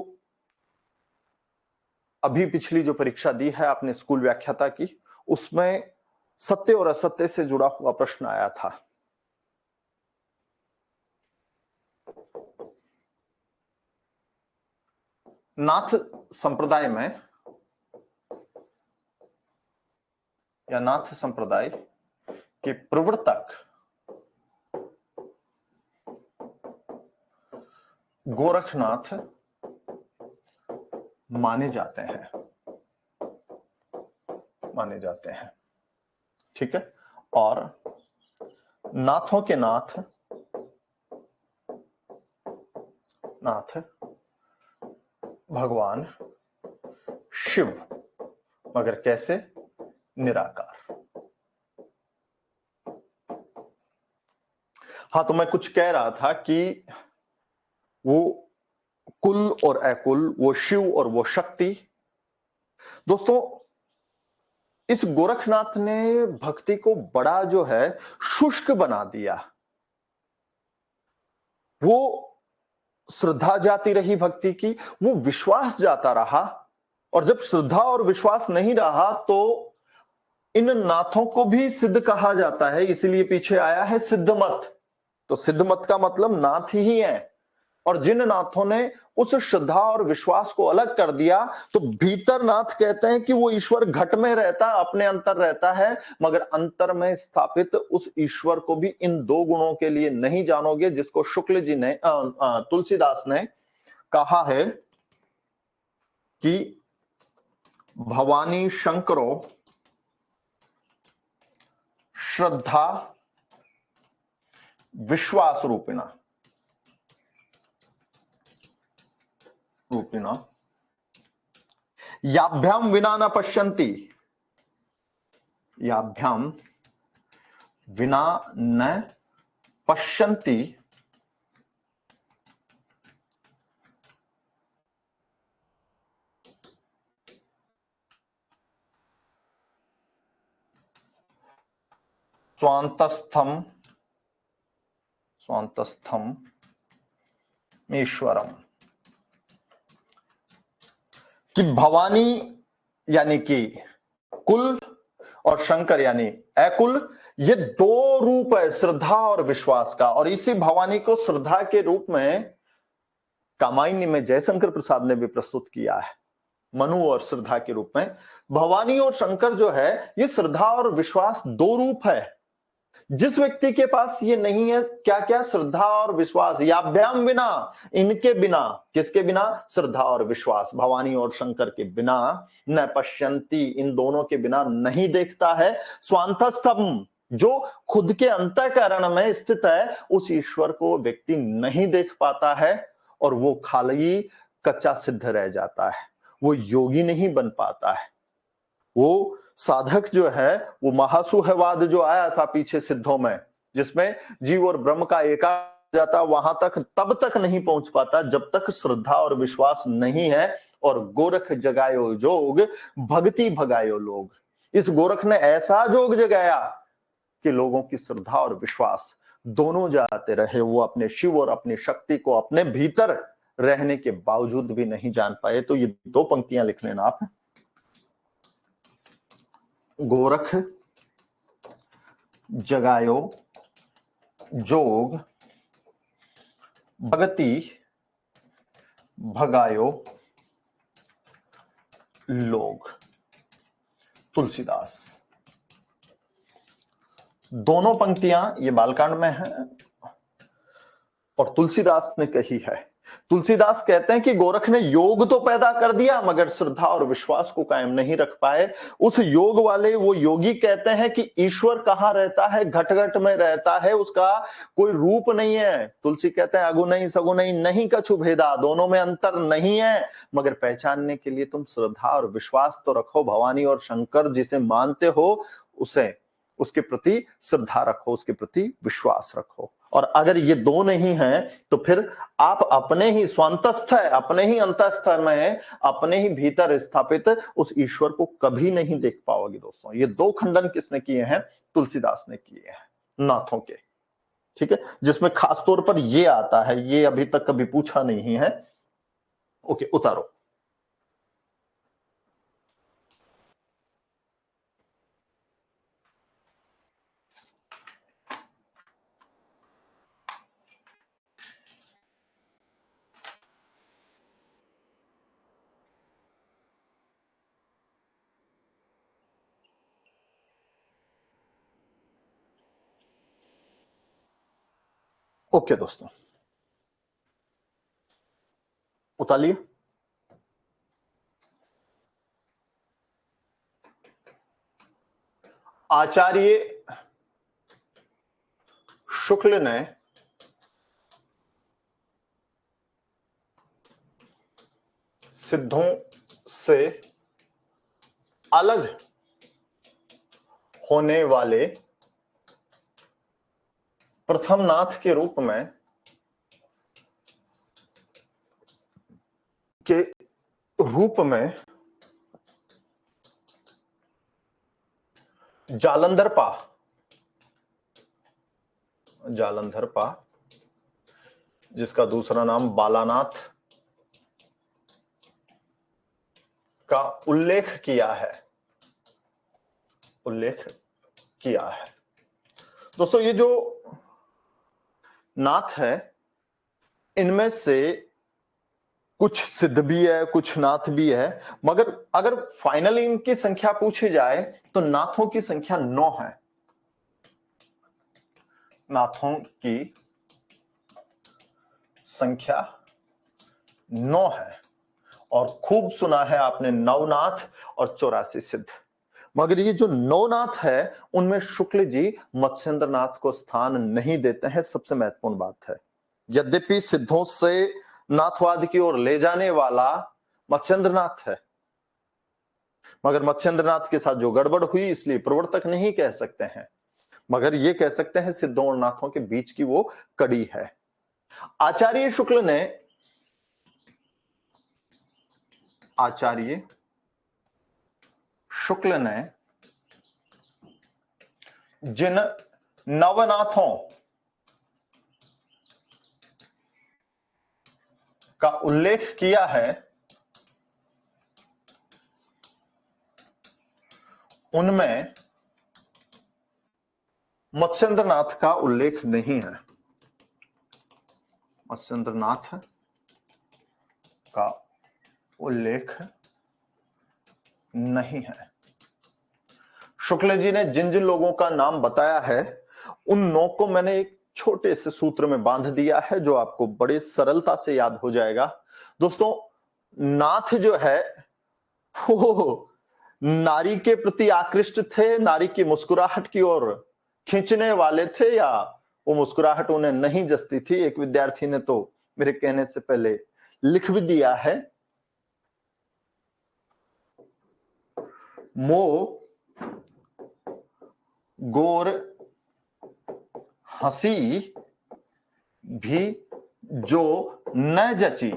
अभी पिछली जो परीक्षा दी है आपने स्कूल व्याख्याता की, उसमें सत्य और असत्य से जुड़ा हुआ प्रश्न आया था। नाथ संप्रदाय में या नाथ संप्रदाय के प्रवर्तक गोरखनाथ माने जाते हैं, ठीक है। और नाथों के नाथ भगवान शिव, मगर कैसे? निराकार। हाँ, तो मैं कुछ कह रहा था कि वो कुल और अकुल, वो शिव और वो शक्ति। दोस्तों, इस गोरखनाथ ने भक्ति को बड़ा जो है शुष्क बना दिया। वो श्रद्धा जाती रही भक्ति की, वो विश्वास जाता रहा, और जब श्रद्धा और विश्वास नहीं रहा तो इन नाथों को भी सिद्ध कहा जाता है, इसलिए पीछे आया है सिद्ध मत। तो सिद्ध मत का मतलब नाथ ही है। और जिन नाथों ने उस श्रद्धा और विश्वास को अलग कर दिया, तो भीतर नाथ कहते हैं कि वो ईश्वर घट में रहता, अपने अंतर रहता है, मगर अंतर में स्थापित उस ईश्वर को भी इन दो गुणों के लिए नहीं जानोगे, जिसको शुक्ल जी ने, तुलसीदास ने कहा है कि भवानी शंकरो श्रद्धा विश्वास रूपिणा याभ्याम विना न पश्यन्ति, याभ्याम विना न पश्यन्ति स्वांतस्थम ईश्वरम। कि भवानी यानी कि कुल और शंकर यानी अकुल, ये दो रूप है श्रद्धा और विश्वास का। और इसी भवानी को श्रद्धा के रूप में कामायनी में जयशंकर प्रसाद ने भी प्रस्तुत किया है, मनु और श्रद्धा के रूप में। भवानी और शंकर जो है ये श्रद्धा और विश्वास दो रूप है। जिस व्यक्ति के पास ये नहीं है, क्या क्या, श्रद्धा और विश्वास, याभ्याम बिना, इनके बिना, किसके बिना, श्रद्धा और विश्वास, भवानी और शंकर के बिना, न पश्यंती, इन दोनों के बिना नहीं देखता है। स्वांतस्थम, जो खुद के अंतःकरण में स्थित है, उस ईश्वर को व्यक्ति नहीं देख पाता है और वो खाली कच्चा सिद्ध रह जाता है, वो योगी नहीं बन पाता है। वो साधक जो है, वो महासुहवाद जो आया था पीछे सिद्धों में, जिसमें जीव और ब्रह्म का एकाकार जाता, वहां तक तब तक नहीं पहुंच पाता जब तक श्रद्धा और विश्वास नहीं है। और गोरख जगायो जोग, भक्ति भगायो लोग। इस गोरख ने ऐसा जोग जगाया कि लोगों की श्रद्धा और विश्वास दोनों जाते रहे। वो अपने शिव और अपनी शक्ति को अपने भीतर रहने के बावजूद भी नहीं जान पाए। तो ये दो पंक्तियां लिख लेना आप। गोरख जगायो जोग, भगति भगायो लोग। तुलसीदास। दोनों पंक्तियां ये बालकांड में है और तुलसीदास ने कही है। तुलसीदास कहते हैं कि गोरख ने योग तो पैदा कर दिया मगर श्रद्धा और विश्वास को कायम नहीं रख पाए। उस योग वाले वो योगी कहते हैं कि ईश्वर कहां रहता है, घट घट में रहता है, उसका कोई रूप नहीं है। तुलसी कहते हैं अगु नहीं सगु नहीं, नहीं कछु भेदा, दोनों में अंतर नहीं है, मगर पहचानने के लिए तुम श्रद्धा और विश्वास तो रखो। भवानी और शंकर जिसे मानते हो उसे, उसके प्रति श्रद्धा रखो, उसके प्रति विश्वास रखो। और अगर ये दो नहीं है तो फिर आप अपने ही स्वांतस्थ है, अपने ही अंतस्थ में, अपने ही भीतर स्थापित उस ईश्वर को कभी नहीं देख पाओगे। दोस्तों ये दो खंडन किसने किए हैं? तुलसीदास ने किए हैं, नाथों के। ठीक है, जिसमें खास तौर पर ये आता है, ये अभी तक कभी पूछा नहीं है। ओके, उतारो। ओके दोस्तों, उतारिए। आचार्य शुक्ल ने सिद्धों से अलग होने वाले प्रथम नाथ के रूप में जालंधर पा, जिसका दूसरा नाम बालानाथ, का उल्लेख किया है। दोस्तों ये जो नाथ है, इनमें से कुछ सिद्ध भी है, कुछ नाथ भी है, मगर अगर फाइनली इनकी संख्या पूछी जाए तो नाथों की संख्या 9 है। नाथों की संख्या 9 है। और खूब सुना है आपने नवनाथ और 84 सिद्ध। मगर ये जो नवनाथ है उनमें शुक्ल जी मत्स्येंद्र नाथ को स्थान नहीं देते हैं। सबसे महत्वपूर्ण बात है, यद्यपि सिद्धों से नाथवाद की ओर ले जाने वाला मत्स्येंद्र नाथ है, मगर मत्स्येंद्र नाथ के साथ जो गड़बड़ हुई इसलिए प्रवर्तक नहीं कह सकते हैं, मगर ये कह सकते हैं सिद्धों और नाथों के बीच की वो कड़ी है। आचार्य शुक्ल ने जिन नवनाथों का उल्लेख किया है उनमें मत्स्येंद्रनाथ का उल्लेख नहीं है। मत्स्येंद्रनाथ का उल्लेख नहीं है। शुक्ल जी ने जिन जिन लोगों का नाम बताया है उन 9 को मैंने एक छोटे से सूत्र में बांध दिया है जो आपको बड़े सरलता से याद हो जाएगा। दोस्तों, नाथ जो है वो नारी के प्रति आकृष्ट थे, नारी की मुस्कुराहट की ओर खींचने वाले थे, या वो मुस्कुराहट उन्हें नहीं जचती थी। एक विद्यार्थी ने तो मेरे कहने से पहले लिख भी दिया है, मोह गोर हंसी भी जो न जची,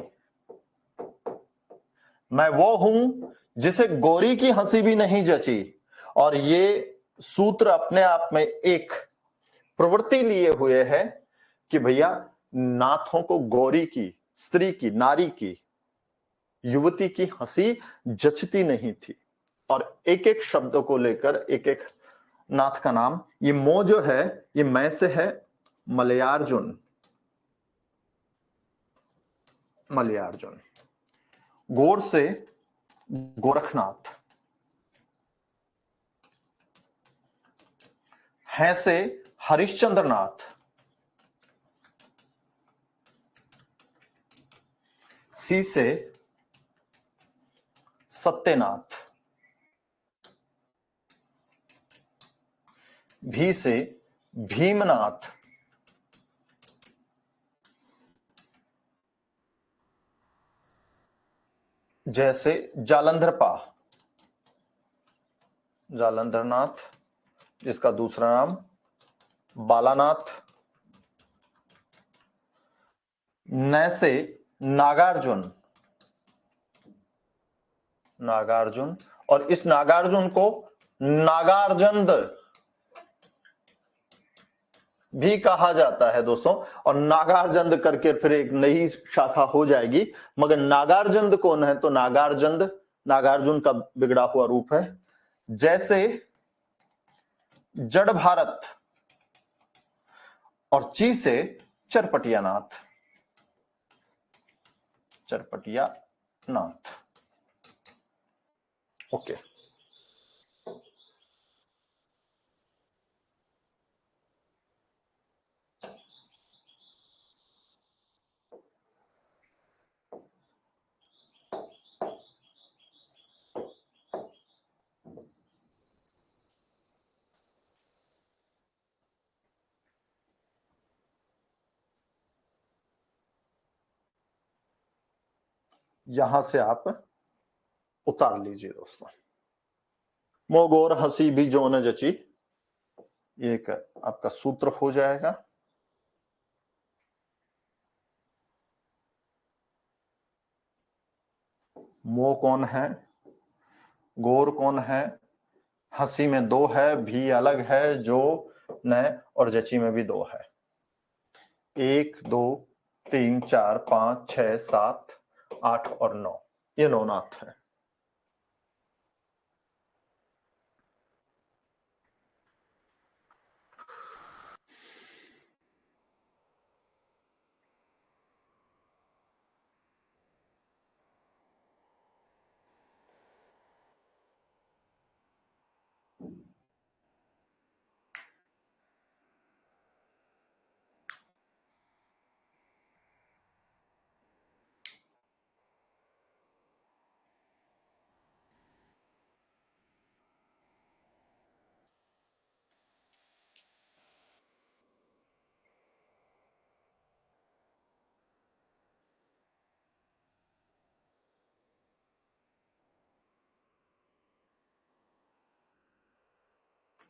मैं वो हूं जिसे गोरी की हंसी भी नहीं जची। और ये सूत्र अपने आप में एक प्रवृत्ति लिए हुए है कि भैया नाथों को गौरी की, स्त्री की, नारी की, युवती की हंसी जचती नहीं थी। और एक एक शब्दों को लेकर एक एक नाथ का नाम, ये मो जो है ये मैं से है, मलयार्जुन, मलयार्जुन, गोर से गोरखनाथ, है से हरिश्चंद्रनाथ, सी से सत्यनाथ, भी से भीमनाथ, जैसे जालंधरपा, जालंधरनाथ, जिसका दूसरा नाम बालानाथ, न से नागार्जुन, नागार्जुन, और इस नागार्जुन को नागार्जंद भी कहा जाता है दोस्तों। और नागार्जंद करके फिर एक नई शाखा हो जाएगी, मगर नागार्जंद कौन है? तो नागार्जंद नागार्जुन का बिगड़ा हुआ रूप है। जैसे जड़ भारत, और ची से चरपटिया नाथ, चरपटिया नाथ। ओके, यहां से आप उतार लीजिए दोस्तों। मोगोर हंसी भी जो न जची, ये एक आपका सूत्र हो जाएगा। मो कौन है, गोर कौन है, हंसी में 2 है, भी अलग है, जो न और जची में भी 2 है। 1 2 3 4 5 6 7 8 और 9, ये 9 नाथ है।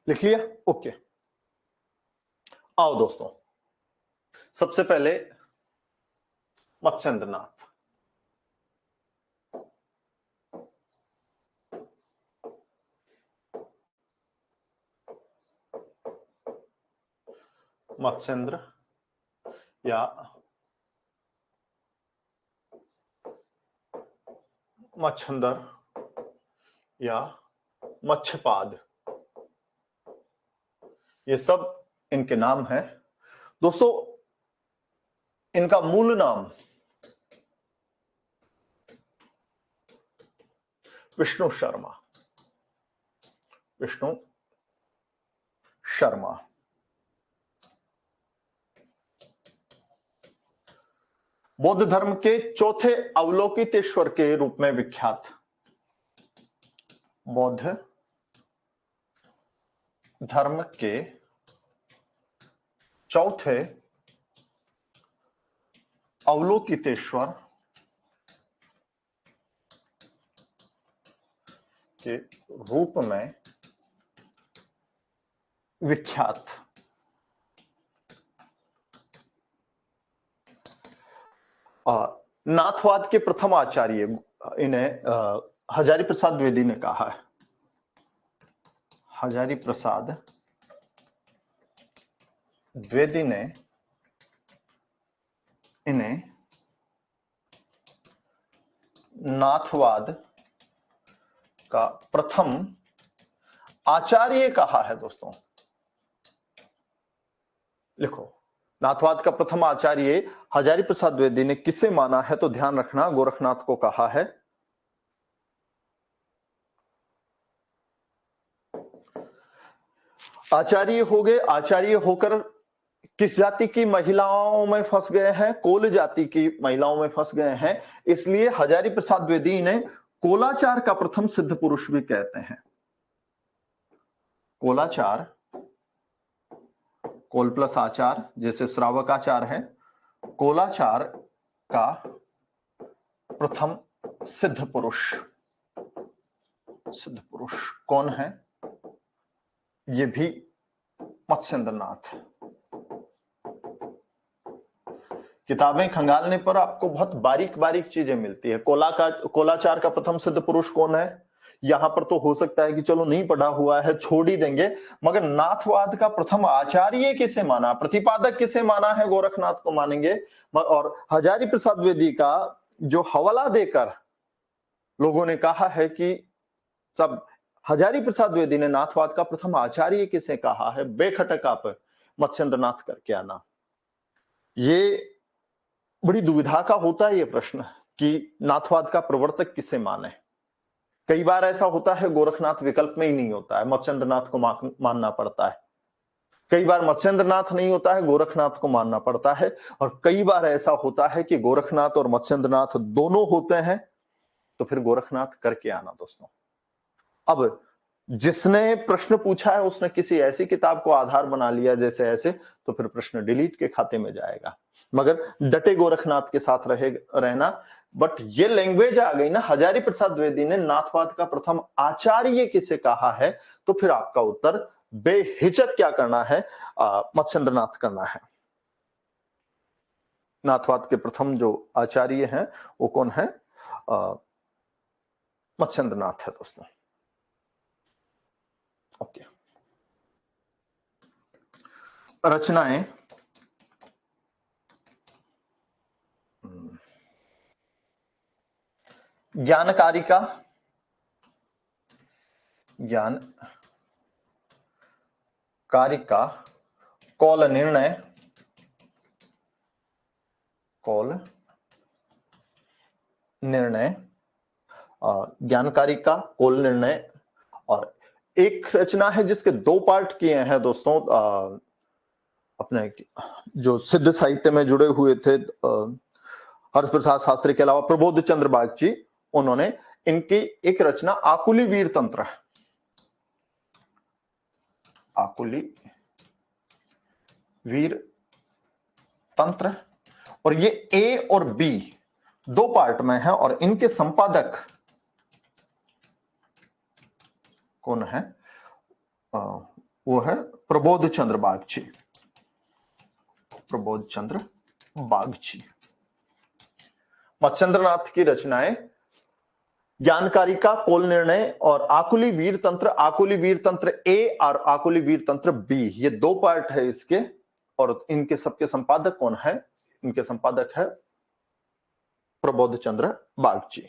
लिख लिया? ओके, आओ दोस्तों, सबसे पहले मत्स्येंद्रनाथ। मत्स्येंद्र या मच्छंदर या मच्छपाद, ये सब इनके नाम हैं दोस्तों। इनका मूल नाम विष्णु शर्मा, विष्णु शर्मा। बौद्ध धर्म के चौथे अवलोकितेश्वर के रूप में विख्यात, बौद्ध धर्म के चौथे अवलोकितेश्वर के रूप में विख्यात नाथवाद के प्रथम आचार्य, इन्हें हजारी प्रसाद द्विवेदी ने कहा है। हजारी प्रसाद द्विवेदी ने इन्हें नाथवाद का प्रथम आचार्य कहा है दोस्तों। लिखो, नाथवाद का प्रथम आचार्य हजारी प्रसाद द्विवेदी ने किसे माना है? तो ध्यान रखना, गोरखनाथ को कहा है। आचार्य हो गए, आचार्य होकर किस जाति की महिलाओं में फंस गए हैं? कोल जाति की महिलाओं में फंस गए हैं, इसलिए हजारी प्रसाद द्विवेदी ने कोलाचार का प्रथम सिद्ध पुरुष भी कहते हैं। कोलाचार, कोल प्लस आचार, जैसे श्रावकाचार है, कोलाचार का प्रथम सिद्ध पुरुष, सिद्ध पुरुष कौन है? ये भी मत्स्येंद्रनाथ। किताबें खंगालने पर आपको बहुत बारीक बारीक चीजें मिलती है। कोलाचार का प्रथम सिद्ध पुरुष कौन है? यहां पर तो हो सकता है कि चलो नहीं पढ़ा हुआ है, छोड़ ही देंगे, मगर नाथवाद का प्रथम आचार्य किसे माना, प्रतिपादक किसे माना है? गोरखनाथ को मानेंगे। और हजारी प्रसाद द्विवेदी का जो हवाला देकर लोगों ने कहा है कि सब हजारी प्रसाद द्विवेदी ने नाथवाद का प्रथम आचार्य किसे कहा है, बेखटक आप मत्स्येंद्रनाथ करके आना। ये बड़ी दुविधा का होता है ये प्रश्न कि नाथवाद का प्रवर्तक किसे माने। कई बार ऐसा होता है गोरखनाथ विकल्प में ही नहीं होता है, मत्स्येंद्रनाथ को मानना पड़ता है। कई बार मत्स्येंद्रनाथ नहीं होता है, गोरखनाथ को मानना पड़ता है। और कई बार ऐसा होता है कि गोरखनाथ और मत्स्येंद्रनाथ दोनों होते हैं, तो फिर गोरखनाथ करके आना दोस्तों। अब जिसने प्रश्न पूछा है उसने किसी ऐसी किताब को आधार बना लिया जैसे ऐसे, तो फिर प्रश्न डिलीट के खाते में जाएगा। मगर डटे गोरखनाथ के साथ रहना। बट ये लैंग्वेज आ गई ना, हजारी प्रसाद द्विवेदी ने नाथवाद का प्रथम आचार्य किसे कहा है, तो फिर आपका उत्तर बेहिचक क्या करना है? मत्स्येंद्रनाथ करना है। नाथवाद के प्रथम जो आचार्य हैं वो कौन है? मत्स्येंद्रनाथ है दोस्तों। ओके, रचनाएं ज्ञानकारिका, ज्ञानकारिका, कौल निर्णय, कौल निर्णय, ज्ञानकारिका, कौल निर्णय। और एक रचना है जिसके दो पार्ट किए हैं दोस्तों, अपने जो सिद्ध साहित्य में जुड़े हुए थे हर्ष प्रसाद शास्त्री के अलावा प्रबोध चंद्र बागची, उन्होंने इनकी एक रचना आकुली वीर तंत्र, आकुली वीर तंत्र, और ये ए और बी दो पार्ट में है। और इनके संपादक कौन है? वो है प्रबोध चंद्र बागची, प्रबोध चंद्र बागची। मत्स्येंद्रनाथ की रचनाएं ज्ञानकारिका, कौल निर्णय और आकुली वीर तंत्र, आकुली वीर तंत्र ए और आकुली वीर तंत्र बी, ये दो पार्ट है इसके। और इनके सबके संपादक कौन है? इनके संपादक है प्रबोध चंद्र बागची।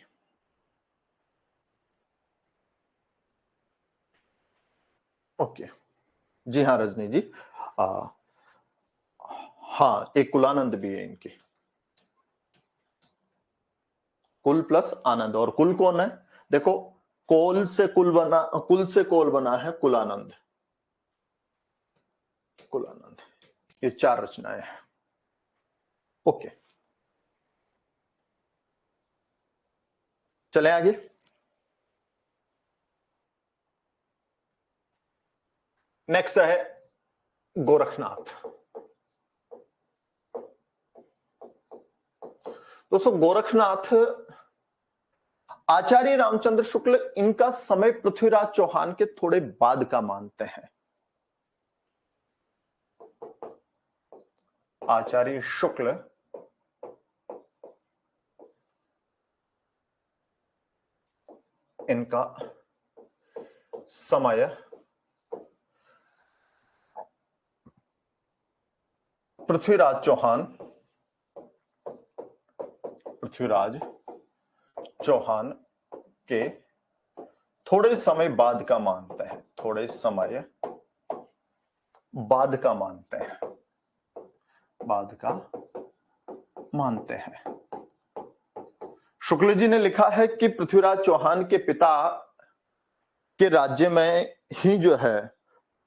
ओके, जी हाँ रजनी जी, हाँ एक कुलानंद भी है इनकी, कुल प्लस आनंद। और कुल कौन है? देखो कोल से कुल बना, कुल से कोल बना है कुलानंद, कुलानंद। ये 4 रचनाएं हैं। ओके चलें आगे। नेक्स्ट है गोरखनाथ। दोस्तों गोरखनाथ आचार्य रामचंद्र शुक्ल इनका समय पृथ्वीराज चौहान के थोड़े बाद का मानते हैं। आचार्य शुक्ल इनका समय पृथ्वीराज चौहान के थोड़े समय बाद का मानते हैं, थोड़े समय बाद का मानते हैं, बाद का मानते हैं। शुक्ल जी ने लिखा है कि पृथ्वीराज चौहान के पिता के राज्य में ही जो है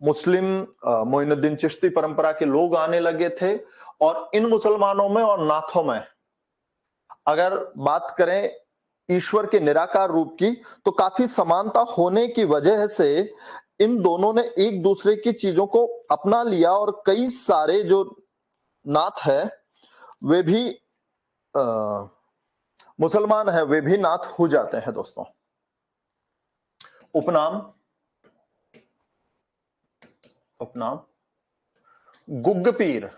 मुस्लिम मोइनुद्दीन चिश्ती परंपरा के लोग आने लगे थे, और इन मुसलमानों में और नाथों में अगर बात करें ईश्वर के निराकार रूप की, तो काफी समानता होने की वजह से इन दोनों ने एक दूसरे की चीजों को अपना लिया, और कई सारे जो नाथ है वे भी मुसलमान है, वे भी नाथ हो जाते हैं दोस्तों। उपनाम गुग्ग पीर,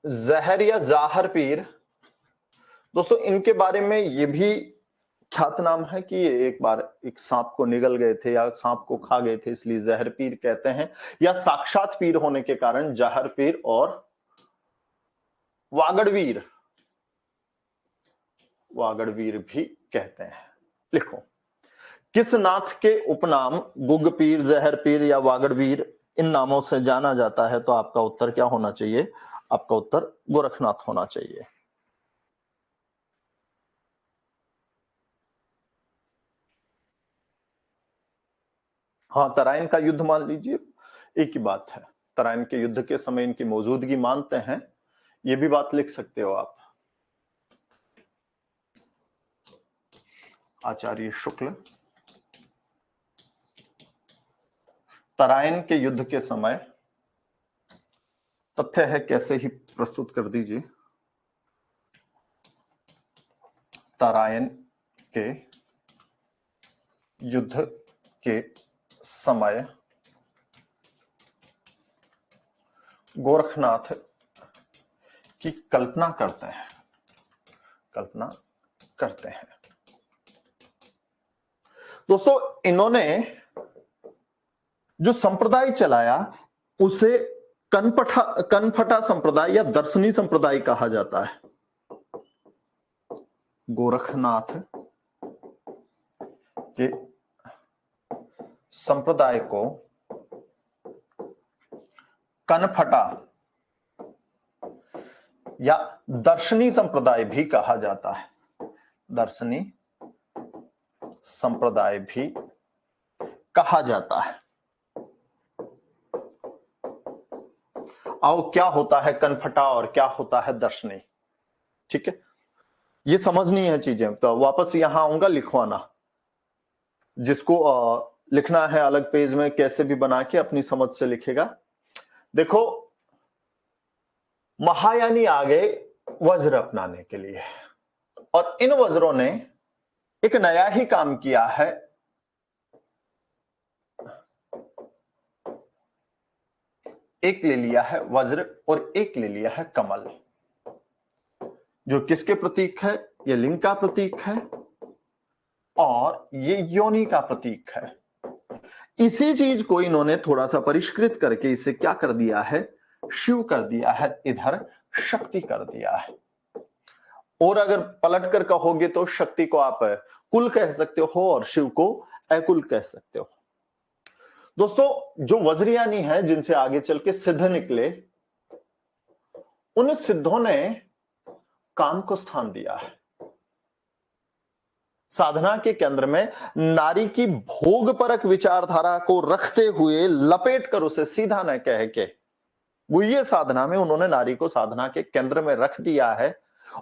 जहर या जाहर पीर। दोस्तों इनके बारे में ये भी ख्यात नाम है कि ये एक बार एक सांप को निगल गए थे या सांप को खा गए थे, इसलिए जहर पीर कहते हैं, या साक्षात पीर होने के कारण जहर पीर और वागड़वीर भी कहते हैं। लिखो, किस नाथ के उपनाम गुग्ग पीर, जहर पीर या वागड़वीर इन नामों से जाना जाता है? तो आपका उत्तर क्या होना चाहिए? आपका उत्तर गोरखनाथ होना चाहिए। हाँ तराइन का युद्ध मान लीजिए, एक ही बात है। तराइन के युद्ध के समय इनकी मौजूदगी मानते हैं, ये भी बात लिख सकते हो आप। आचार्य शुक्ल तराइन के युद्ध के समय, तथ्य है कैसे ही प्रस्तुत कर दीजिए। तराइन के युद्ध के समय गोरखनाथ की कल्पना करते हैं। दोस्तों इन्होंने जो संप्रदाय चलाया उसे कनफटा संप्रदाय या दर्शनी संप्रदाय कहा जाता है। गोरखनाथ के संप्रदाय को कनफटा या दर्शनी संप्रदाय भी कहा जाता है, दर्शनी संप्रदाय भी कहा जाता है। आओ क्या होता है कनफटा और क्या होता है दर्शनी, ठीक है, ये समझनी है चीजें। तो वापस यहां आऊंगा लिखवाना, जिसको लिखना है अलग पेज में कैसे भी बना के अपनी समझ से लिखेगा। देखो महायानी आ गए वज्र अपनाने के लिए, और इन वज्रों ने एक नया ही काम किया है। एक ले लिया है वज्र और एक ले लिया है कमल, जो किसके प्रतीक है? ये लिंग का प्रतीक है और ये योनि का प्रतीक है। इसी चीज को इन्होंने थोड़ा सा परिष्कृत करके इसे क्या कर दिया है? शिव कर दिया है, इधर शक्ति कर दिया है। और अगर पलट कर कहोगे तो शक्ति को आप कुल कह सकते हो और शिव को अकुल कह सकते हो। दोस्तों, जो वज्रयानी है जिनसे आगे चल के सिद्ध निकले, उन सिद्धों ने काम को स्थान दिया है। साधना के केंद्र में नारी की भोग परक विचारधारा को रखते हुए लपेट कर उसे सीधा न कह के गुह्य साधना में उन्होंने नारी को साधना के केंद्र में रख दिया है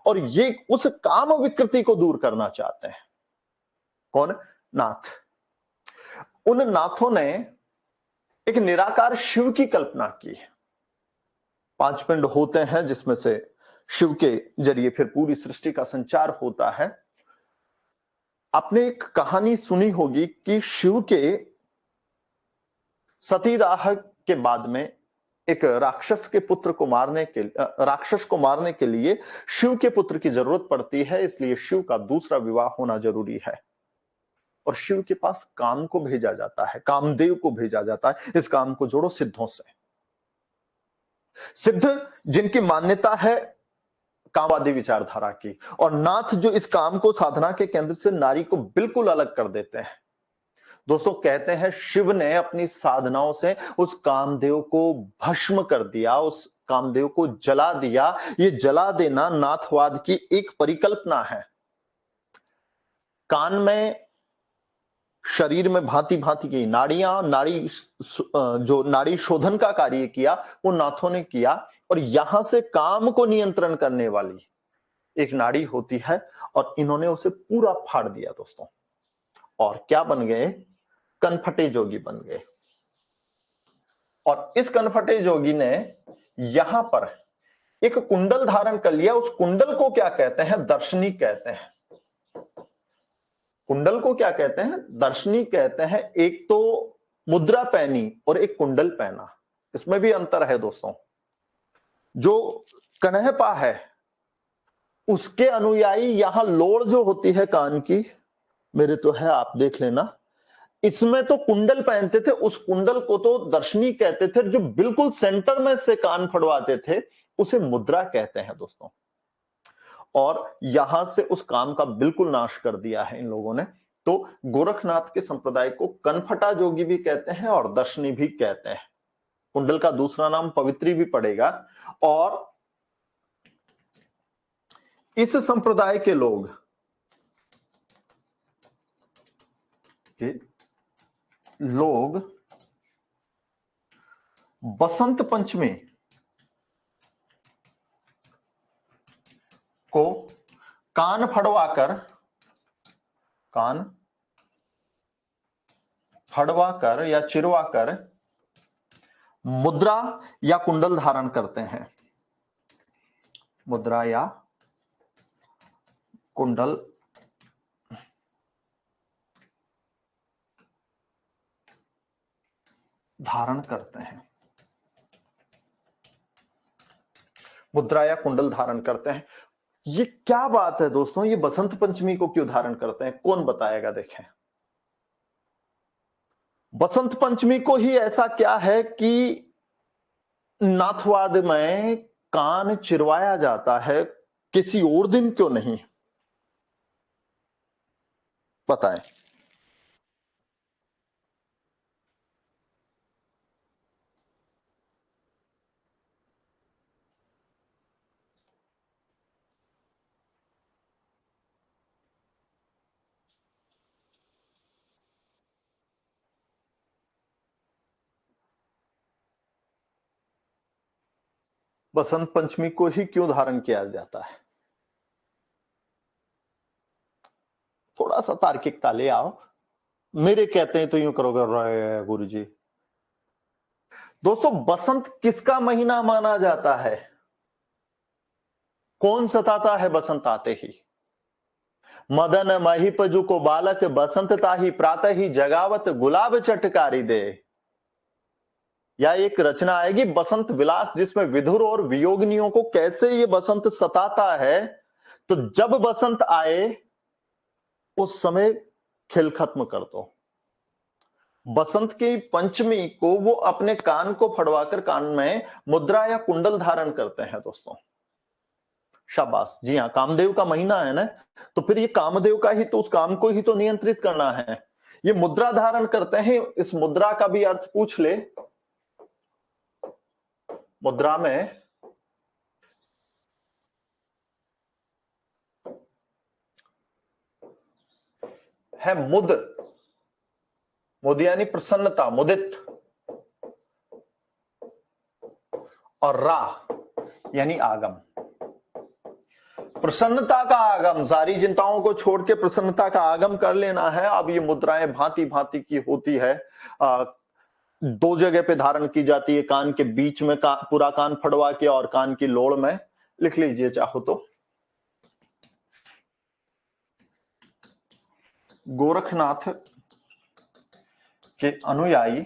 और ये उस काम विकृति को दूर करना चाहते हैं। कौन? नाथ। उन नाथों ने एक निराकार शिव की कल्पना की। 5 पिंड होते हैं जिसमें से शिव के जरिए फिर पूरी सृष्टि का संचार होता है। आपने एक कहानी सुनी होगी कि शिव के सतीदाह के बाद में एक राक्षस को मारने के लिए शिव के पुत्र की जरूरत पड़ती है, इसलिए शिव का दूसरा विवाह होना जरूरी है और शिव के पास काम को भेजा जाता है, कामदेव को भेजा जाता है, इस काम को जोड़ो सिद्धों से। सिद्ध जिनकी मान्यता है कामवादी विचारधारा की, और नाथ जो इस काम को साधना के केंद्र से नारी को बिल्कुल अलग कर देते हैं। दोस्तों, कहते हैं शिव ने अपनी साधनाओं से उस कामदेव को भस्म कर दिया, उस कामदेव को जला दिया। ये जला देना नाथवाद की एक परिकल्पना है। कान में, शरीर में भांति भांति की नाड़ी जो नाड़ी शोधन का कार्य किया वो नाथों ने किया, और यहां से काम को नियंत्रण करने वाली एक नाड़ी होती है और इन्होंने उसे पूरा फाड़ दिया दोस्तों। और क्या बन गए? कनफटे जोगी बन गए। और इस कनफटे जोगी ने यहां पर एक कुंडल धारण कर लिया। उस कुंडल को क्या कहते हैं? दर्शनी कहते हैं। कुंडल को क्या कहते हैं? दर्शनी कहते हैं। एक तो मुद्रा पहनी और एक कुंडल पहना, इसमें भी अंतर है दोस्तों। जो कन्हपा है उसके अनुयायी यहां लोड़ जो होती है कान की, मेरे तो है, आप देख लेना, इसमें तो कुंडल पहनते थे। उस कुंडल को तो दर्शनी कहते थे। जो बिल्कुल सेंटर में से कान फड़वाते थे उसे मुद्रा कहते हैं दोस्तों। और यहां से उस काम का बिल्कुल नाश कर दिया है इन लोगों ने। तो गोरखनाथ के संप्रदाय को कनफटा जोगी भी कहते हैं और दर्शनी भी कहते हैं। कुंडल का दूसरा नाम पवित्री भी पड़ेगा। और इस संप्रदाय के लोग बसंत पंचमी को कान फड़वाकर या चिरवाकर मुद्रा या कुंडल धारण करते हैं। मुद्रा या कुंडल धारण करते हैं। मुद्रा या कुंडल धारण करते हैं। ये क्या बात है दोस्तों? ये बसंत पंचमी को क्यों धारण करते हैं? कौन बताएगा? देखें, बसंत पंचमी को ही ऐसा क्या है कि नाथवाद में कान चिरवाया जाता है, किसी और दिन क्यों नहीं? बताएं। बसंत पंचमी को ही क्यों धारण किया जाता है? थोड़ा सा तार्किकता ले आओ। मेरे कहते हैं तो यूं करोगे गुरु जी। दोस्तों, बसंत किसका महीना माना जाता है? कौन सताता है बसंत आते ही? मदन महिपजु को बालक बसंत ताही प्रातः ही जगावत गुलाब चटकारी दे। या एक रचना आएगी बसंत विलास, जिसमें विधुर और वियोगिनियों को कैसे ये बसंत सताता है। तो जब बसंत आए उस समय खेल खत्म कर दो। बसंत की पंचमी को वो अपने कान को फड़वाकर कान में मुद्रा या कुंडल धारण करते हैं दोस्तों। शाबाश, जी हाँ, कामदेव का महीना है ना, तो फिर ये कामदेव का ही तो, उस काम को ही तो नियंत्रित करना है। ये मुद्रा धारण करते हैं, इस मुद्रा का भी अर्थ पूछ ले। मुद्रा में है मुद, मुद यानी प्रसन्नता, मुदित, और रा यानी आगम, प्रसन्नता का आगम। सारी चिंताओं को छोड़ के प्रसन्नता का आगम कर लेना है। अब ये मुद्राएं भांति भांति की होती है। दो जगह पे धारण की जाती है, कान के बीच में, पूरा कान फड़वा के, और कान की लोड़ में। लिख लीजिए चाहो तो। गोरखनाथ के अनुयायी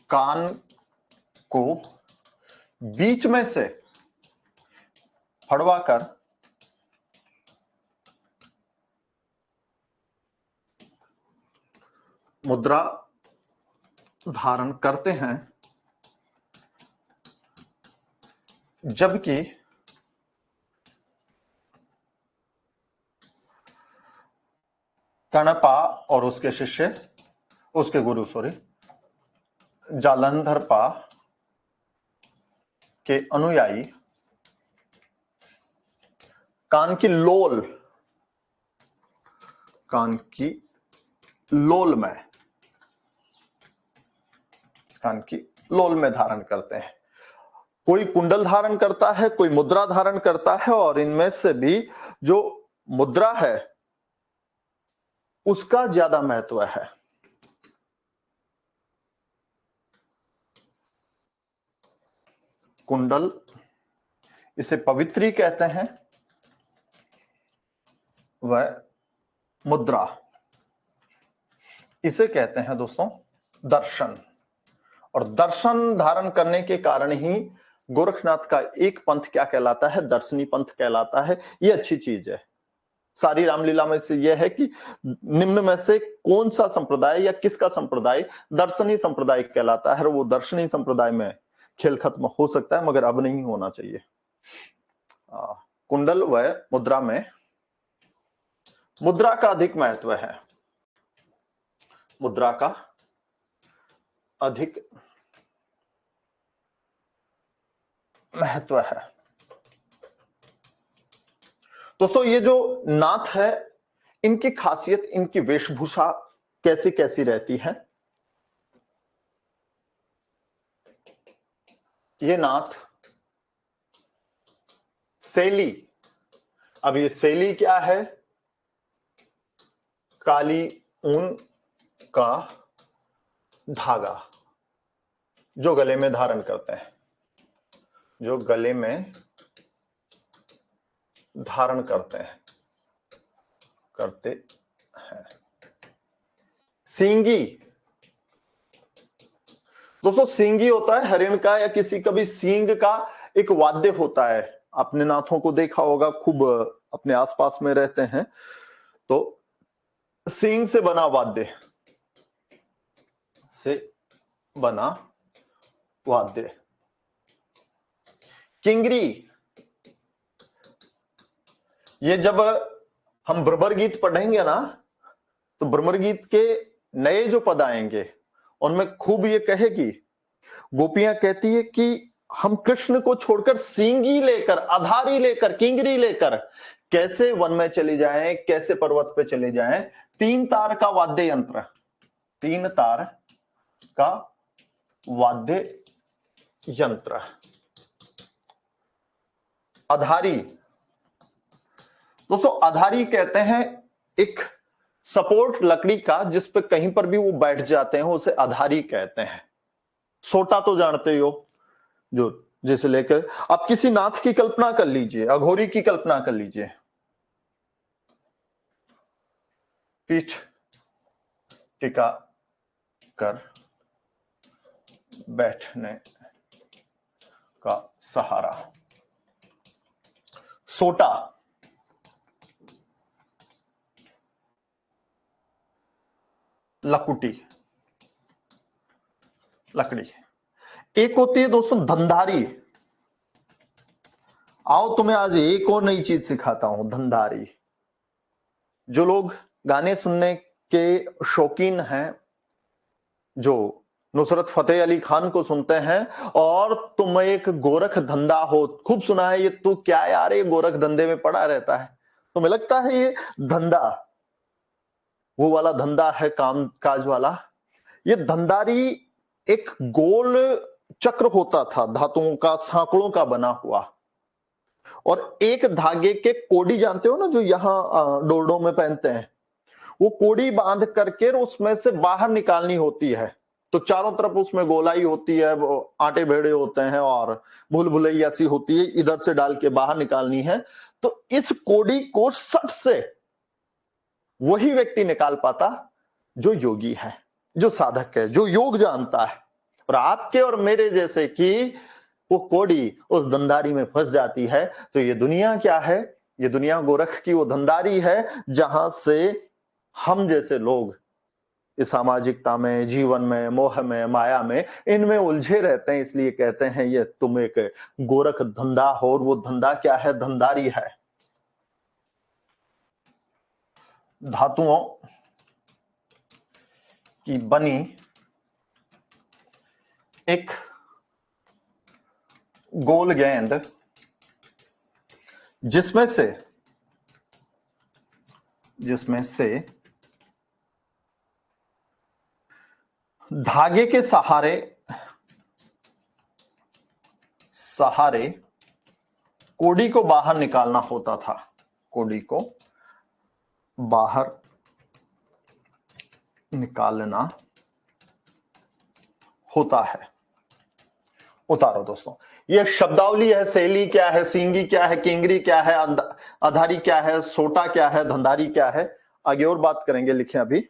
कान को बीच में से फड़वा कर मुद्रा धारण करते हैं, जबकि कणपा और उसके शिष्य, उसके गुरु सॉरी, जालंधरपा के अनुयायी कान की लोल, कान की लोल में, कान की लोल में धारण करते हैं। कोई कुंडल धारण करता है, कोई मुद्रा धारण करता है, और इनमें से भी जो मुद्रा है उसका ज्यादा महत्व है। कुंडल, इसे पवित्री कहते हैं, वह मुद्रा, इसे कहते हैं दोस्तों दर्शन। और दर्शन धारण करने के कारण ही गोरखनाथ का एक पंथ क्या कहलाता है? दर्शनी पंथ कहलाता है। ये अच्छी चीज है। सारी रामलीला में से यह है कि निम्न में से कौन सा संप्रदाय या किसका संप्रदाय दर्शनी संप्रदाय कहलाता है, और वो दर्शनी संप्रदाय में खेल खत्म हो सकता है, मगर अब नहीं होना चाहिए। कुंडल व मुद्रा में मुद्रा का अधिक महत्व है, मुद्रा का अधिक महत्व है। दोस्तों ये जो नाथ है, इनकी खासियत, इनकी वेशभूषा कैसी कैसी रहती है? ये नाथ शैली, अब ये शैली क्या है? काली ऊन का धागा जो गले में धारण करते हैं, जो गले में धारण करते हैं, करते हैं। सींगी, दोस्तों सींगी होता है हरिण का या किसी का भी सींग का एक वाद्य होता है। अपने नाथों को देखा होगा, खूब अपने आसपास में रहते हैं, तो सींग से बना वाद्य, से बना वाद्य। किंगरी, ये जब हम भ्रमर गीत पढ़ेंगे ना, तो भ्रमर गीत के नए जो पद आएंगे उनमें खूब ये कहेगी, गोपियां कहती है कि हम कृष्ण को छोड़कर सींगी लेकर, आधारी लेकर, किंगरी लेकर कैसे वन में चली जाएं, कैसे पर्वत पे चले जाएं। 3 तार का वाद्य यंत्र, 3 तार का वाद्य यंत्र, आधारी। दोस्तों आधारी कहते हैं एक सपोर्ट लकड़ी का, जिस पे कहीं पर भी वो बैठ जाते हैं, उसे आधारी कहते हैं। सोटा तो जानते हो, जो जैसे लेकर आप किसी नाथ की कल्पना कर लीजिए, अघोरी की कल्पना कर लीजिए, पीठ टिका कर बैठने का सहारा, सोटा। लकुटी, लकड़ी। एक होती है दोस्तों धंधारी। आओ तुम्हें आज एक और नई चीज सिखाता हूं, धंधारी। जो लोग गाने सुनने के शौकीन हैं, जो नुसरत फतेह अली खान को सुनते हैं, और तुम एक गोरख धंधा हो, खूब सुना है ये, तू क्या यार ये गोरख धंधे में पड़ा रहता है, तुम्हें लगता है ये धंधा वो वाला धंधा है, काम काज वाला। ये धंधारी एक गोल चक्र होता था, धातुओं का, सांकड़ों का बना हुआ, और एक धागे के कोड़ी जानते हो ना, जो यहां डोरडों में पहनते हैं, वो कोड़ी बांध करके उसमें से बाहर निकालनी होती है। तो चारों तरफ उसमें गोलाई होती है, वो आटे भेड़े होते हैं और भूल भुलैया सी होती है, इधर से डाल के बाहर निकालनी है। तो इस कोड़ी को सट से वही व्यक्ति निकाल पाता जो योगी है, जो साधक है, जो योग जानता है। और आपके और मेरे जैसे कि वो कोड़ी उस धंधारी में फंस जाती है। तो ये दुनिया क्या है? ये दुनिया गोरख की वो धंधारी है, जहां से हम जैसे लोग इस सामाजिकता में, जीवन में, मोह में, माया में, इनमें उलझे रहते हैं। इसलिए कहते हैं ये तुम एक गोरख धंधा हो। और वो धंधा क्या है? धंधारी है। धातुओं की बनी एक गोल गेंद, जिसमें से धागे के सहारे कोड़ी को बाहर निकालना होता था। कोड़ी को बाहर निकालना होता है। उतारो दोस्तों, ये शब्दावली है। सैली क्या है, सींगी क्या है, किंगरी क्या है, अधारी क्या है, सोटा क्या है, धंधारी क्या है, आगे और बात करेंगे। लिखे अभी।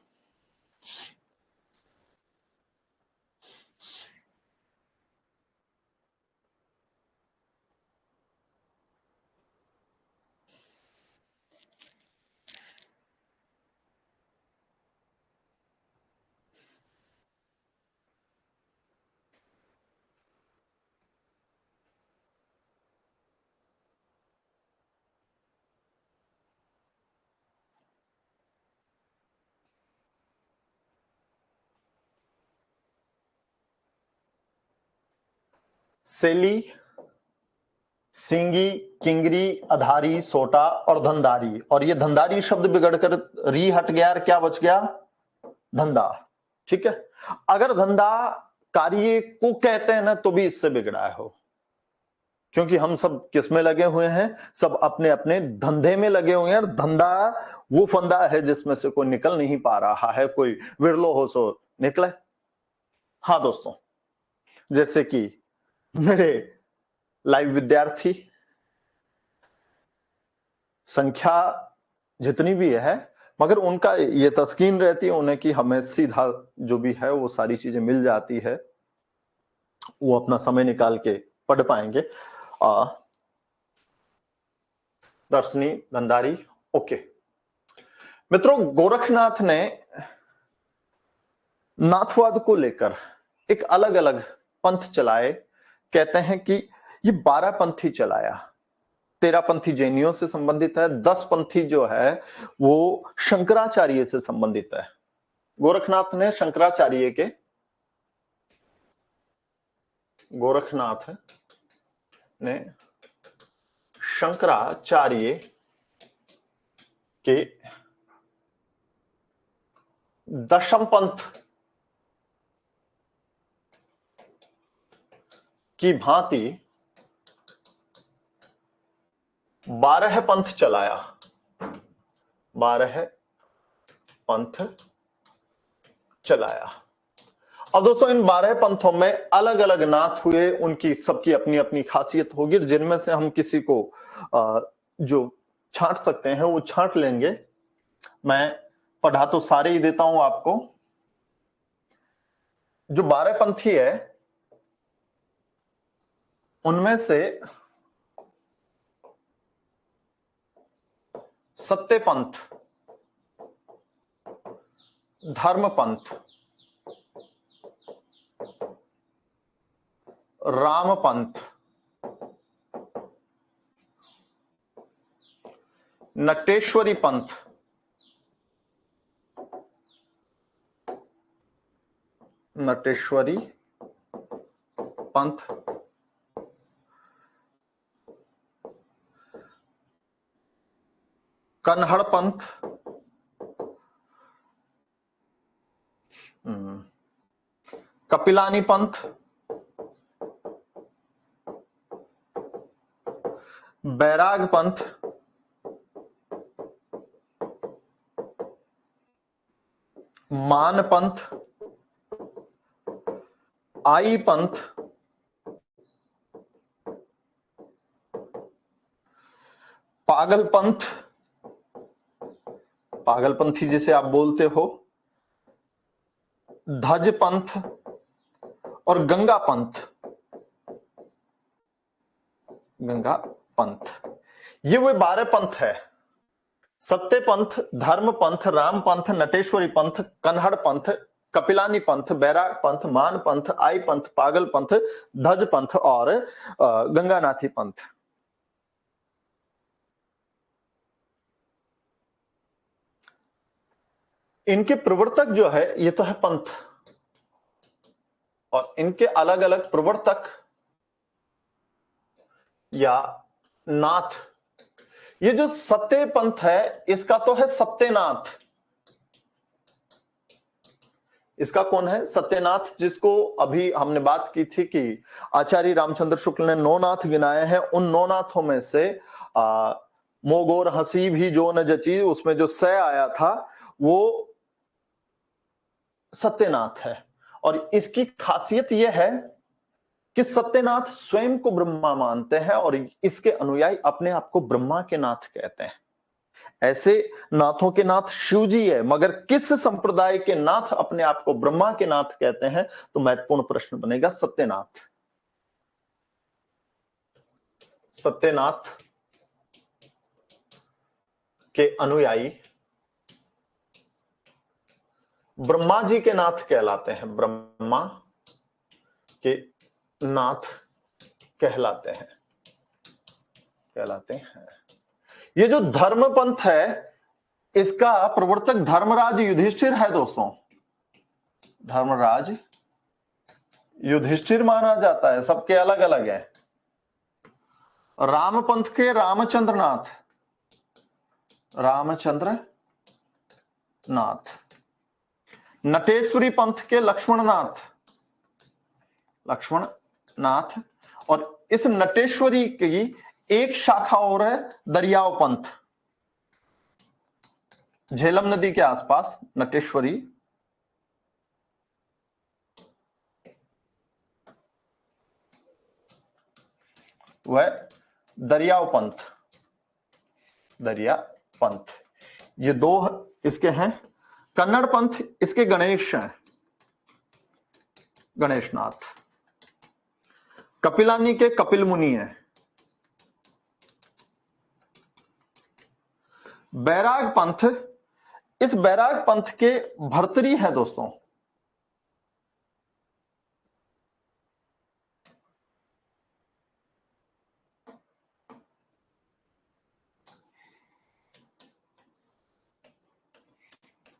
सैली, सींगी, किंगरी, अधारी, सोटा और धंधारी। और ये धंधारी शब्द बिगड़कर री हट गया और क्या बच गया? धंधा। ठीक है। अगर धंधा कार्य को कहते हैं ना, तो भी इससे बिगड़ा हो, क्योंकि हम सब किस में लगे हुए हैं? सब अपने अपने धंधे में लगे हुए हैं। धंधा वो फंदा है जिसमें से कोई निकल नहीं पा रहा है, कोई विरलो हो सो निकले। हाँ दोस्तों, जैसे कि मेरे लाइव विद्यार्थी संख्या जितनी भी है, मगर उनका ये तस्कीन रहती है उन्हें कि हमें सीधा जो भी है वो सारी चीजें मिल जाती है, वो अपना समय निकाल के पढ़ पाएंगे। दर्शनी, धंधारी, ओके। मित्रों, गोरखनाथ ने नाथवाद को लेकर एक अलग अलग पंथ चलाए। कहते हैं कि ये 12 पंथी चलाया। 13 पंथी जैनियों से संबंधित है, 10 पंथी जो है वो शंकराचार्य से संबंधित है। गोरखनाथ ने शंकराचार्य के दशम पंथ की भांति 12 पंथ चलाया। 12 पंथ चलाया। अब दोस्तों, इन 12 पंथों में अलग अलग नाथ हुए, उनकी सबकी अपनी अपनी खासियत होगी, जिनमें से हम किसी को जो छांट सकते हैं वो छांट लेंगे। मैं पढ़ा तो सारे ही देता हूं आपको। जो 12 पंथी है उनमें से सत्य पंथ, धर्म पंथ, रामपंथ, नटेश्वरी पंथ, नटेश्वरी पंथ, कन्हड़ पंथ, कपिलानी पंथ, बैराग पंथ, मान पंथ, आई पंथ, पागल पंथ, पागलपंथी जिसे आप बोलते हो, धज पंथ और गंगा पंथ, गंगा पंथ। ये वो 12 पंथ है। सत्य पंथ, धर्म पंथ, राम पंथ, नटेश्वरी पंथ, कन्हड़ पंथ, कपिलानी पंथ, बैराग पंथ, मान पंथ, आई पंथ, पागल पंथ, धज पंथ और गंगानाथी पंथ। इनके प्रवर्तक जो है ये तो है पंथ, और इनके अलग अलग प्रवर्तक या नाथ। ये जो सत्य पंथ है इसका तो है सत्यनाथ। इसका कौन है? सत्यनाथ, जिसको अभी हमने बात की थी कि आचार्य रामचंद्र शुक्ल ने 9 नाथ गिनाए हैं। उन 9 नाथों में से मोगोर हंसी भी जो न जची, उसमें जो स आया था वो सत्यनाथ है। और इसकी खासियत यह है कि सत्यनाथ स्वयं को ब्रह्मा मानते हैं और इसके अनुयायी अपने आप को ब्रह्मा के नाथ कहते हैं। ऐसे नाथों के नाथ शिव जी है, मगर किस संप्रदाय के नाथ अपने आप को ब्रह्मा के नाथ कहते हैं? तो महत्वपूर्ण प्रश्न बनेगा सत्यनाथ। सत्यनाथ के अनुयायी ब्रह्मा जी के नाथ कहलाते हैं, ब्रह्मा के नाथ कहलाते हैं। ये जो धर्म पंथ है इसका प्रवर्तक धर्मराज युधिष्ठिर है दोस्तों। धर्मराज युधिष्ठिर माना जाता है, सबके अलग अलग है। राम पंथ के रामचंद्र नाथ, रामचंद्र नाथ। नटेश्वरी पंथ के लक्ष्मण नाथ, लक्ष्मण नाथ। और इस नटेश्वरी की एक शाखा और है दरियाव पंथ, झेलम नदी के आसपास नटेश्वरी। वह दरियाव पंथ, दरिया पंथ। ये 2 इसके हैं। कन्नड़ पंथ इसके गणेश हैं, गणेशनाथ। कपिलानी के कपिल मुनि हैं। बैराग पंथ, इस बैराग पंथ के भर्तरी है दोस्तों।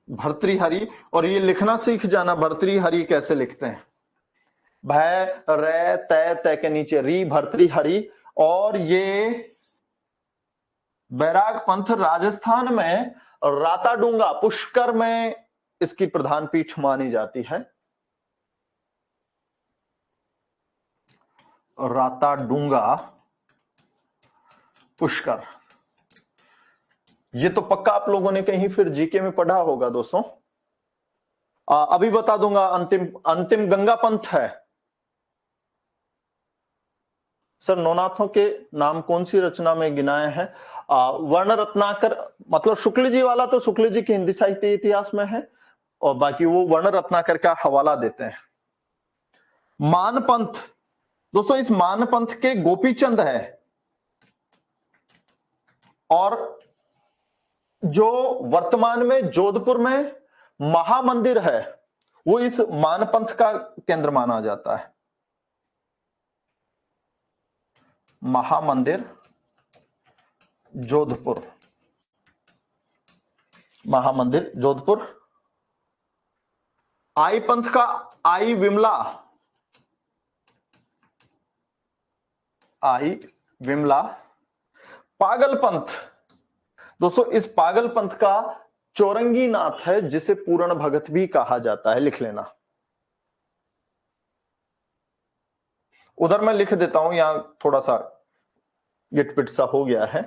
भर्तृहरि। और ये लिखना सीख जाना, भर्तृहरि कैसे लिखते हैं। भय रे तय तय के नीचे री, भर्तृहरि। और ये बैराग पंथ राजस्थान में राताडूंगा पुष्कर में इसकी प्रधान पीठ मानी जाती है। राताडूंगा पुष्कर, ये तो पक्का आप लोगों ने कहीं फिर जीके में पढ़ा होगा दोस्तों। अभी बता दूंगा। अंतिम गंगा पंथ है। सर नौनाथों के नाम कौन सी रचना में गिनाए हैं? वर्ण रत्नाकर, मतलब शुक्ल जी वाला तो शुक्ल जी के हिंदी साहित्य इतिहास में है, और बाकी वो वर्ण रत्नाकर का हवाला देते हैं। मान पंथ दोस्तों, इस मान पंथ के गोपीचंद है। और जो वर्तमान में जोधपुर में महामंदिर है वो इस मान पंथ का केंद्र माना जाता है। महामंदिर जोधपुर, महामंदिर जोधपुर। आई पंथ का आई विमला, आई विमला। पागल पंथ, दोस्तों इस पागल पंथ का चौरंगी नाथ है, जिसे पूर्ण भगत भी कहा जाता है, लिख लेना। उधर मैं लिख देता हूं, यहां थोड़ा सा गिटपिट सा हो गया है।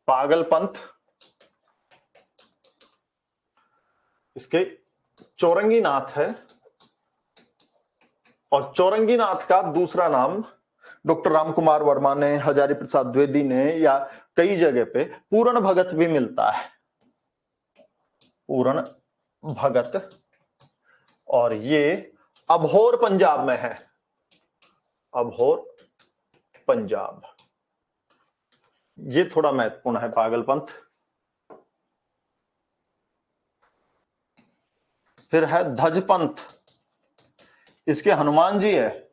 पागल पंथ, इसके चौरंगी नाथ है, और चौरंगी नाथ का दूसरा नाम डॉक्टर रामकुमार वर्मा ने, हजारी प्रसाद द्विवेदी ने, या कई जगह पे पूर्ण भगत भी मिलता है, पूर्ण भगत। और ये अबोहर पंजाब में है, अबोहर पंजाब। ये थोड़ा महत्वपूर्ण है पागल पंथ। फिर है धज पंथ, इसके हनुमान जी है,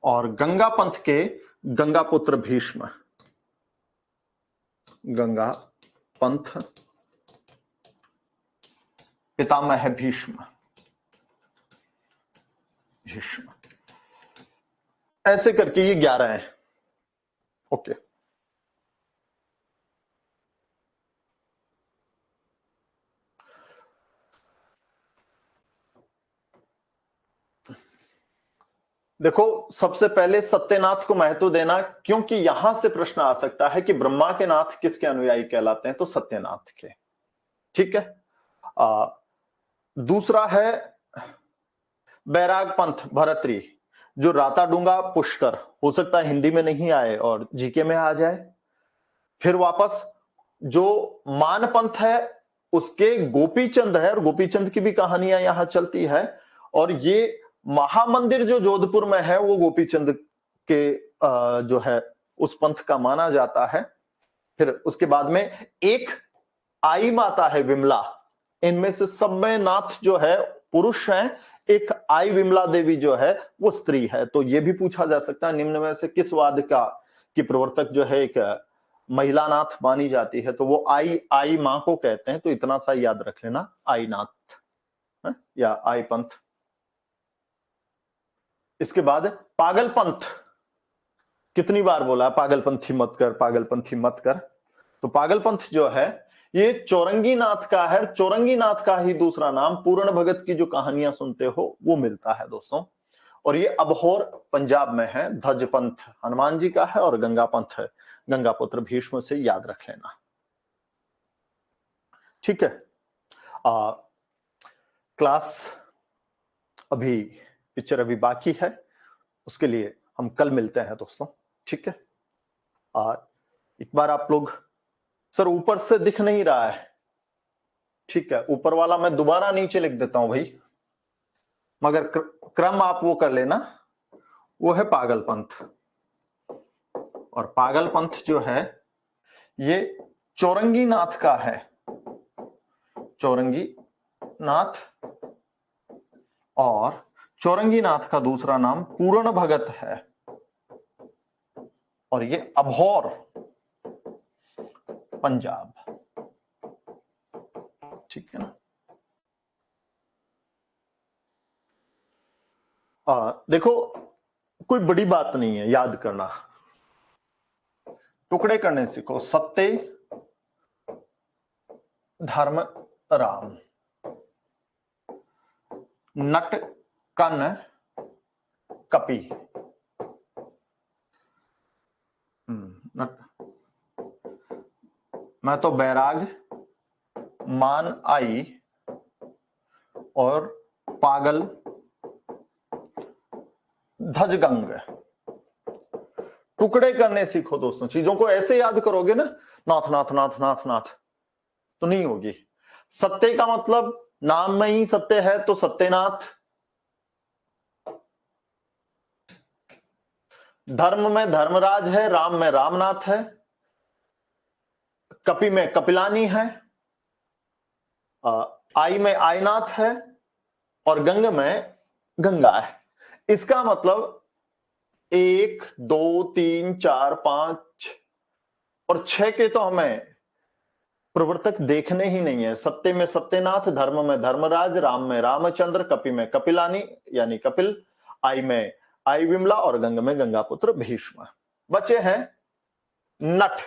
और गंगा पंथ के गंगा पुत्र भीष्म, गंगा पंथ पितामह है भीष्म, भीष्म। ऐसे करके ये 11 हैं। ओके, देखो सबसे पहले सत्यनाथ को महत्व देना, क्योंकि यहां से प्रश्न आ सकता है कि ब्रह्मा के नाथ किसके अनुयायी कहलाते हैं, तो सत्यनाथ के। ठीक है। दूसरा है बैराग पंथ भरतरी, जो राताडूंगा पुष्कर, हो सकता है हिंदी में नहीं आए और जीके में आ जाए। फिर वापस जो मान पंथ है उसके गोपीचंद है, और गोपीचंद की भी कहानियां यहां चलती है। और ये महामंदिर जो जोधपुर में है वो गोपीचंद के जो है उस पंथ का माना जाता है। फिर उसके बाद में एक आई माता है विमला, इनमें से सब में नाथ जो है पुरुष हैं, एक आई विमला देवी जो है वो स्त्री है। तो ये भी पूछा जा सकता है निम्न में से किस वाद का की प्रवर्तक जो है एक महिला नाथ मानी जाती है, तो वो आई मां को कहते हैं। तो इतना सा याद रख लेना, आई नाथ है? या आई पंथ। इसके बाद पागल पंथ, कितनी बार बोला पागलपंथी मत कर, पागलपंथी मत कर। तो पागल पंथ जो है ये चौरंगी नाथ का है, चौरंगी नाथ का ही दूसरा नाम पूर्ण भगत की जो कहानियां सुनते हो वो मिलता है दोस्तों। और ये अबोहर पंजाब में है। धज पंथ हनुमान जी का है, और गंगा पंथ है गंगा पुत्र भीष्म, से याद रख लेना। ठीक है। क्लास अभी, पिक्चर अभी बाकी है, उसके लिए हम कल मिलते हैं दोस्तों। ठीक है। एक बार आप लोग, सर ऊपर से दिख नहीं रहा है, ठीक है, ऊपर वाला मैं दोबारा नीचे लिख देता हूं भाई, मगर क्रम आप वो कर लेना। वो है पागल पंथ, और पागल पंथ जो है ये चौरंगी नाथ का है, चौरंगी नाथ। और चौरंगी नाथ का दूसरा नाम पूर्ण भगत है, और ये अबोहर पंजाब। ठीक है ना। देखो कोई बड़ी बात नहीं है, याद करना, टुकड़े करने सीखो। सत्य, धर्म, राम, नट, कन, कपि, नट, मैं तो बैराग, मान आई, और पागल धजगंग। टुकड़े करने सीखो दोस्तों, चीजों को ऐसे याद करोगे ना, नाथ नाथ नाथ नाथ नाथ, तो नहीं होगी। सत्य का मतलब नाम में ही सत्य है, तो सत्यनाथ। धर्म में धर्मराज है, राम में रामनाथ है, कपि में कपिलानी है, आई में आयनाथ है, और गंग में गंगा है। इसका मतलब 1 2 3 4 5 और 6 के तो हमें प्रवर्तक देखने ही नहीं है। सत्य में सत्यनाथ, धर्म में धर्मराज, राम में रामचंद्र, कपि में कपिलानी यानी कपिल, आई में आई विमला और गंग में गंगापुत्र भीष्म। बचे हैं नट।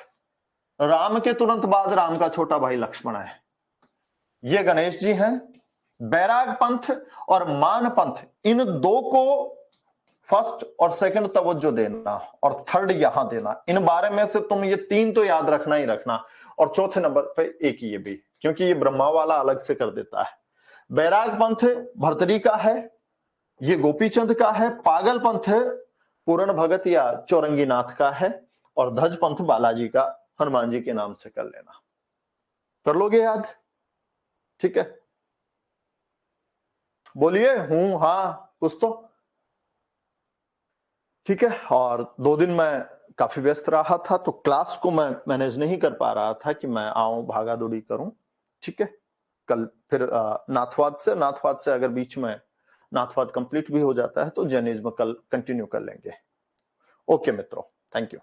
राम के तुरंत बाद राम का छोटा भाई लक्ष्मण है, ये गणेश जी हैं। बैराग पंथ और मान पंथ, इन दो को फर्स्ट और सेकंड तवज्जो देना और थर्ड यहां देना। इन बारे में से तुम ये 3 तो याद रखना ही रखना, और चौथे नंबर पे एक ये भी, क्योंकि ये ब्रह्मा वाला अलग से कर देता है। बैराग पंथ भर्तरी का है, ये गोपीचंद का है। पागल पंथ पूर्ण भगत या चौरंगी नाथ का है, और ध्वज पंथ बालाजी का, हनुमान जी के नाम से कर लेना। कर लोगे याद? ठीक है, बोलिए हूं हाँ कुछ तो। ठीक है, और 2 दिन मैं काफी व्यस्त रहा था, तो क्लास को मैं मैनेज नहीं कर पा रहा था कि मैं आऊं भागा दौड़ी करूं। ठीक है, कल फिर नाथवाद से अगर बीच में नाथवाद कंप्लीट भी हो जाता है तो जैनिज्म कल कंटिन्यू कर लेंगे। ओके मित्रों, थैंक यू।